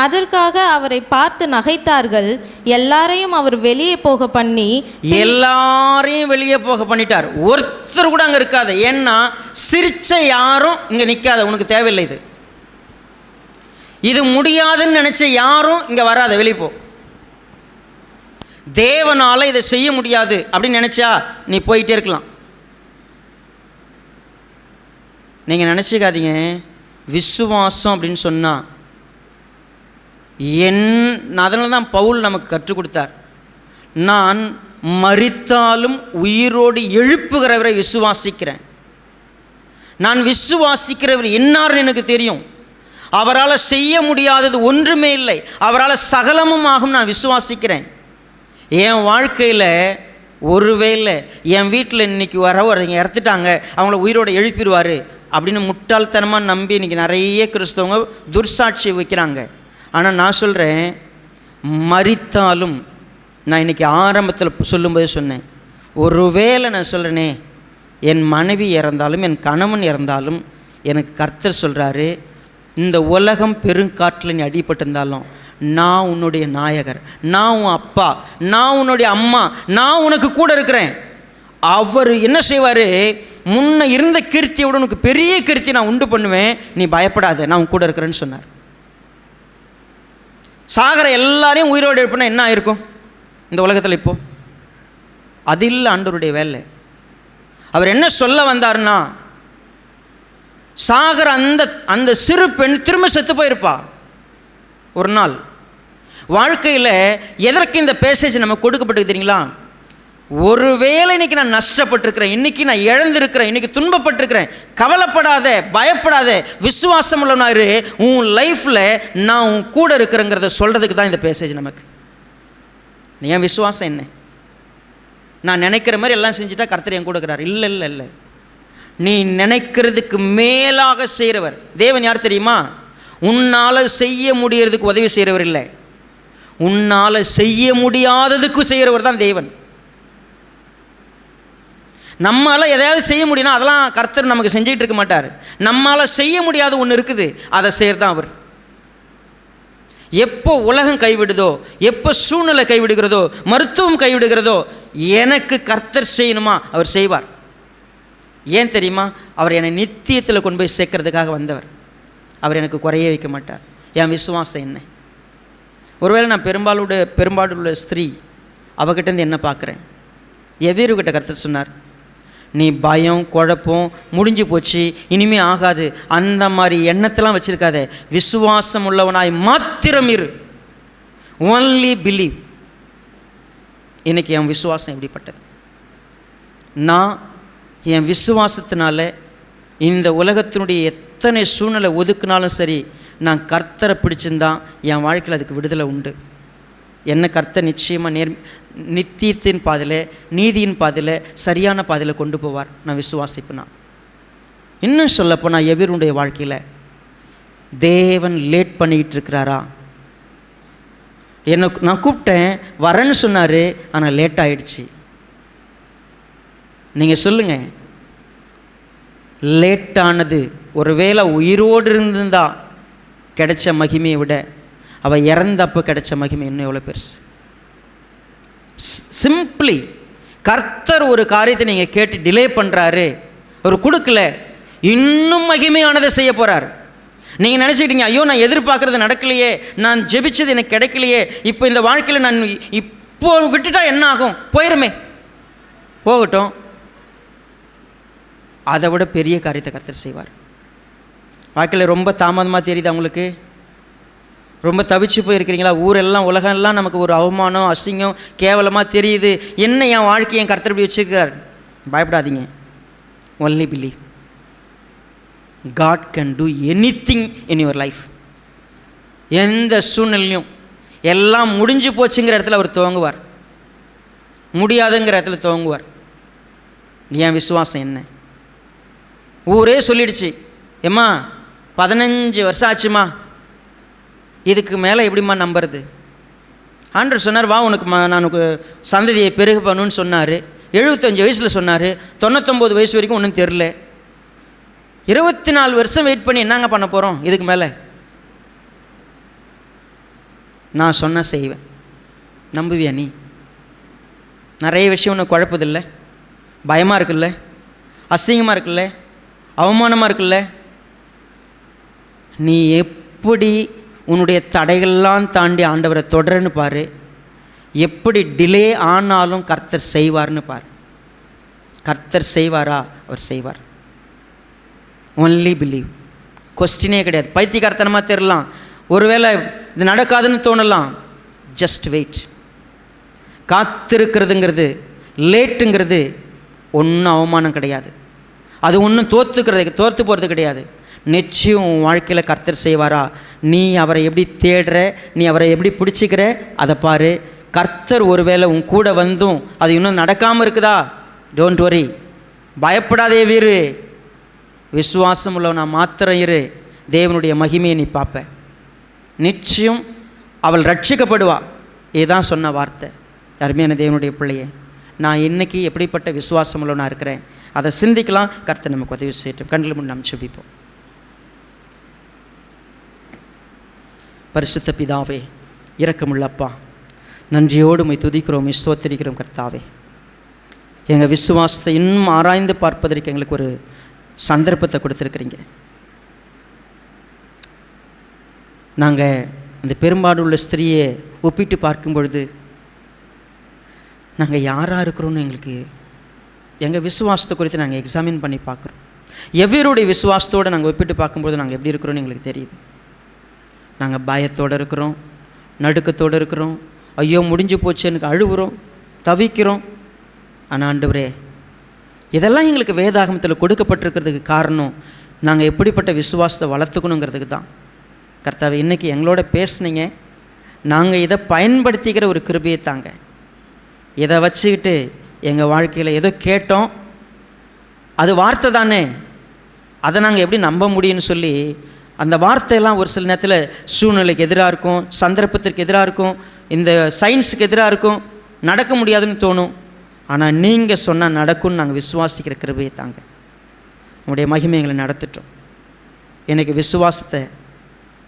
அதற்காக அவரை பார்த்து நகைத்தார்கள். எல்லாரையும் அவர் வெளியே போக பண்ணி, எல்லாரையும் வெளியே போக பண்ணிட்டார். ஒருத்தர் கூட அங்கே இருக்காது. ஏன்னா சிரிச்ச யாரும் இங்கே நிற்காத, உனக்கு தேவையில்லை, இது முடியாதுன்னு நினச்ச யாரும் இங்கே வராத, வெளியே போ. தேவனால் இதை செய்ய முடியாது அப்படின்னு நினச்சா நீ போயிட்டே இருக்கலாம். நீங்கள் நினச்சிக்காதீங்க, விசுவாசம் அப்படின்னு சொன்னால் அதனால தான் பவுல் நமக்கு கற்றுக் கொடுத்தார். நான் மரித்தாலும் உயிரோடு எழுப்புகிறவரை விசுவாசிக்கிறேன். நான் விசுவாசிக்கிறவர் என்னார்னு எனக்கு தெரியும். அவரால் செய்ய முடியாதது ஒன்றுமே இல்லை, அவரால் சகலமும் ஆகும் நான் விசுவாசிக்கிறேன். என் வாழ்க்கையில் ஒருவேளை என் வீட்டில் இன்றைக்கி வரவங்க இறத்துட்டாங்க, அவங்கள உயிரோடு எழுப்பிடுவார் அப்படின்னு முட்டாள்தனமாக நம்பி இன்றைக்கி நிறைய கிறிஸ்தவங்க துர்சாட்சி வைக்கிறாங்க. ஆனால் நான் சொல்கிறேன், மரித்தாலும் நான் இன்றைக்கி ஆரம்பத்தில் சொல்லும்போது சொன்னேன், ஒருவேளை நான் சொல்கிறேனே, என் மனைவி இறந்தாலும் என் கணவன் இறந்தாலும் எனக்கு கர்த்தர் சொல்கிறாரு, இந்த உலகம் பெருங்காற்றில் நீ அடிபட்டிருந்தாலும் நான் உன்னுடைய நாயகர், நான் உன் அப்பா, நான் உன்னுடைய அம்மா, நான் உனக்கு கூட இருக்கிறேன். அவர் என்ன செய்வார், முன்ன இருந்த கீர்த்தியோட உனக்கு பெரிய கீர்த்தி நான் உண்டு பண்ணுவேன், நீ பயப்படாத, நான் உன் கூட இருக்கிறேன்னு சொன்னார். சாகர எல்லாரையும் உயிரோடு எழுப்பினா என்ன ஆயிருக்கும் இந்த உலகத்தில்? இப்போது அது இல்லை ஆண்டவருடைய வேலை. அவர் என்ன சொல்ல வந்தார்னா, சாகர அந்த சிறு பெண் திரும்ப செத்து போயிருப்பா ஒரு நாள். வாழ்க்கையில் எதற்கு இந்த பேசேஜ் நமக்கு கொடுக்கப்பட்டு தெரியுங்களா? ஒருவேளை இன்னைக்கு நான் நஷ்டப்பட்டிருக்கிறேன், இன்னைக்கு நான் இழந்திருக்கிறேன், இன்னைக்கு துன்பப்பட்டிருக்கிறேன், கவலைப்படாத, பயப்படாத, விசுவாசம் உள்ளவனாரு, உன் லைஃப்பில் நான் உன் கூட இருக்கிறேங்கிறத சொல்கிறதுக்கு தான் இந்த பேசேஜ் நமக்கு. என் விசுவாசம் என்ன? நான் நினைக்கிற மாதிரி எல்லாம் செஞ்சுட்டா கர்த்தர் என் கூட இருக்கிறார்? இல்லை இல்லை இல்லை. நீ நினைக்கிறதுக்கு மேலாக செய்கிறவர் தேவன். யார் தெரியுமா? உன்னால் செய்ய முடியறதுக்கு உதவி செய்கிறவர் இல்லை, உன்னால் செய்ய முடியாததுக்கு செய்கிறவர் தான் தேவன். நம்மளால் எதையாவது செய்ய முடியும்னா அதெல்லாம் கர்த்தர் நமக்கு செஞ்சுக்கிட்டு இருக்க மாட்டார். நம்மளால் செய்ய முடியாத ஒன்று இருக்குது, அதை செய்கிறதான் அவர். எப்போ உலகம் கைவிடுதோ, எப்போ சூழ்நிலை கைவிடுகிறதோ, மருத்துவம் கைவிடுகிறதோ, எனக்கு கர்த்தர் செய்யணுமா அவர் செய்வார். ஏன் தெரியுமா? அவர் என்னை நித்தியத்தில் கொண்டு போய் சேர்க்கறதுக்காக வந்தவர். அவர் எனக்கு குறைய வைக்க மாட்டார். என் விசுவாசம் என்ன? ஒருவேளை நான் பெரும்பாலுள்ள ஸ்திரீ அவகிட்டேருந்து என்ன பார்க்குறேன்? எவ்வீருக்கிட்ட கர்த்தர் சொன்னார், நீ பயம், குழப்பம், முடிஞ்சு போச்சு, இனிமே ஆகாது, அந்த மாதிரி எண்ணத்தெல்லாம் வச்சுருக்காத, விசுவாசம் உள்ளவனாய் மாத்திரம் இரு, ஒன்லி பிலீவ். இன்றைக்கி என் விசுவாசம் எப்படிப்பட்டது? நான் என் விசுவாசத்தினால இந்த உலகத்தினுடைய எத்தனை சூழ்நிலை ஒதுக்குனாலும் சரி, நான் கர்த்தரை பிடிச்சிருந்தான் என் வாழ்க்கையில் அதுக்கு விடுதலை உண்டு. என்ன கர்த்தர் நிச்சயமாக நித்தியத்தின் பாதையில், நீதியின் பாதையில், சரியான பாதையில் கொண்டு போவார். நான் விசுவாசிப்பேன். இன்னும் சொல்லப்போனால் எவருடைய வாழ்க்கையில் தேவன் லேட் பண்ணிக்கிட்டு இருக்கிறாரா? நான் கூப்பிட்டேன், வரேன்னு சொன்னார், ஆனால் லேட் ஆகிடுச்சு. நீங்கள் சொல்லுங்கள், லேட்டானது ஒருவேளை உயிரோடு இருந்திருந்தா கிடைச்ச மகிமையை விட அவள் இறந்தப்போ கிடைச்ச மகிமை இன்னும் எவ்வளோ பெருசு. சிம்பிளி கர்த்தர் ஒரு காரியத்தை நீங்கள் கேட்டு டிலே பண்ணுறாரு, அவர் கொடுக்கல, இன்னும் மகிமையானதை செய்ய போகிறார். நீங்கள் நினச்சிக்கிட்டீங்க, ஐயோ நான் எதிர்பார்க்குறது நடக்கலையே, நான் ஜெபிச்சது எனக்கு கிடைக்கலையே, இப்போ இந்த வாழ்க்கையில் நான் இப்போ விட்டுட்டா என்ன ஆகும்? போயிருமே, போகட்டும். அதை விட பெரிய காரியத்தை கர்த்தர் செய்வார். வாழ்க்கையில் ரொம்ப தாமதமாக தெரியுது அவங்களுக்கு? ரொம்ப தவிச்சு போயிருக்கிறீங்களா? ஊரெல்லாம் உலகம்லாம் நமக்கு ஒரு அவமானம், அசிங்கம், கேவலமாக தெரியுது. என்ன என் வாழ்க்கையை என் கர்த்தர் இப்படி வச்சுக்கிறார்? பயப்படாதீங்க. Only believe. God can do anything in your life. எந்த சூழ்நிலையும் எல்லாம் முடிஞ்சு போச்சுங்கிற இடத்துல அவர் துவங்குவார், முடியாதுங்கிற இடத்துல துவங்குவார். என் விசுவாசம் என்ன? ஊரே சொல்லிடுச்சு, ஏம்மா 15 வருஷம் ஆச்சுமா, இதுக்கு மேலே எப்படிம்மா நம்புறது? ஆண்டவர் சொன்னார், வா உனக்கு நான் உனக்கு சந்ததியை பெருக பண்ணுன்னு சொன்னார். 75 வயசில் சொன்னார், 99 வயசு வரைக்கும் ஒன்றும் தெரில. 24 வருஷம் வெயிட் பண்ணி என்னங்க பண்ண போகிறோம் இதுக்கு மேலே? நான் சொன்னால் செய்வேன். நம்புவியா நீ? நிறைய விஷயம் ஒன்று குழப்பதில்லை, பயமாக இருக்குல்ல, அசிங்கமாக இருக்குல்ல, அவமானமாக இருக்குல்ல, நீ எப்படி உன்னுடைய தடைகள்லாம் தாண்டி ஆண்டவரை தொடரன்னு பாரு. எப்படி டிலே ஆனாலும் கர்த்தர் செய்வார்னு பாரு. கர்த்தர் செய்வாரா? அவர் செய்வார். Only believe. கொஸ்டினே கிடையாது. பைத்தியக்காரத்தனமாக தெரியலாம், ஒருவேளை இது நடக்காதுன்னு தோணலாம். Just wait. காத்திருக்கிறதுங்கிறது, லேட்டுங்கிறது ஒன்றும் அவமானம் கிடையாது, அது ஒன்றும் தோற்று போகிறது கிடையாது. நிச்சயம் உன் வாழ்க்கையில் கர்த்தர் செய்வாரா? நீ அவரை எப்படி தேடுற, நீ அவரை எப்படி பிடிச்சிக்கிற, அதை பாரு. கர்த்தர் ஒருவேளை உன் கூட வந்தும் அது இன்னும் நடக்காமல் இருக்குதா? டோன்ட் வரி, பயப்படாதே வீரு. விசுவாசம் உள்ளவனா மாத்திரம் இரு. தேவனுடைய மகிமையை நீ பார்ப்ப. நிச்சயம் அவள் ரட்சிக்கப்படுவா. இதுதான் சொன்ன வார்த்தை. அருமையான தேவனுடைய பிள்ளையே, நான் இன்னைக்கு எப்படிப்பட்ட விசுவாசமுள்ள நான் இருக்கிறேன், அதை சிந்திக்கலாம். கர்த்தர் நமக்கு உதவி செய்யட்டும். கண்களை முன் நாம் ஜெபிப்போம். பரிசுத்த பிதாவே, இரக்கமுள்ள அப்பா, நன்றியோடு உம்மை துதிக்கிறோம், ஸ்தோத்திரிக்கிறோம். கர்த்தாவே, எங்கள் விசுவாசத்தை இன்னும் ஆராய்ந்து பார்ப்பதற்கு எங்களுக்கு ஒரு சந்தர்ப்பத்தை கொடுத்துருக்குறீங்க. நாங்கள் இந்த பெரும்பாடுள்ள ஸ்திரியை ஒப்பிட்டு பார்க்கும் பொழுது நாங்கள் யாராக இருக்கிறோன்னு எங்களுக்கு எங்கள் விசுவாசத்தை குறித்து நாங்கள் எக்ஸாமின் பண்ணி பார்க்குறோம். எவ்வளோடைய விசுவாசத்தோடு நாங்கள் ஒப்பிட்டு பார்க்கும்போது நாங்கள் எப்படி இருக்கிறோன்னு எங்களுக்கு தெரியுது. நாங்கள் பயத்தோடு இருக்கிறோம், நடுக்கத்தோடு இருக்கிறோம், ஐயோ முடிஞ்சு போச்சு எனக்கு அழுகுறோம், தவிக்கிறோம். ஆனால் ஆண்டவரே, இதெல்லாம் எங்களுக்கு வேதாகமத்தில் கொடுக்கப்பட்டிருக்கிறதுக்கு காரணம் நாங்கள் எப்படிப்பட்ட விசுவாசத்தை வளர்த்துக்கணுங்கிறதுக்கு தான். கர்த்தாவே, இன்றைக்கி எங்களோட பேசுனீங்க, நாங்கள் இதை பயன்படுத்திக்கிற ஒரு கிருபையை தாங்க. இதை வச்சுக்கிட்டு எங்கள் வாழ்க்கையில் ஏதோ கேட்டோம், அது வார்த்தை தானே, அதை நாங்கள் எப்படி நம்ப முடியும்னு சொல்லி அந்த வார்த்தையெல்லாம் ஒரு சில நேரத்தில் சூழ்நிலைக்கு எதிராக இருக்கும், சந்தர்ப்பத்திற்கு எதிராக இருக்கும், இந்த சயின்ஸுக்கு எதிராக இருக்கும், நடக்க முடியாதுன்னு தோணும். ஆனால் நீங்கள் சொன்னால் நடக்கும்னு நாங்கள் விசுவாசிக்கிற கிருபையை தாங்க. உங்களுடைய மகிமைகளை நடத்திட்டோம். எனக்கு விசுவாசத்தை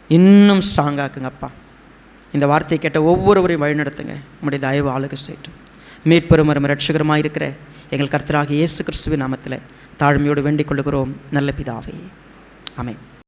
இன்னும் ஸ்ட்ராங்காக்குங்கப்பா. இந்த வார்த்தையை கேட்ட ஒவ்வொருவரையும் வழிநடத்துங்க. உங்களுடைய தயவு ஆளுகை செய்யட்டும். மீட்பெரும் இரட்சகரமாக இருக்கிற எங்கள் கர்த்தராகிய இயேசு கிறிஸ்துவின் நாமத்தில் தாழ்மையோடு வேண்டிக் கொள்கிறோம் நல்ல பிதாவே. ஆமென்.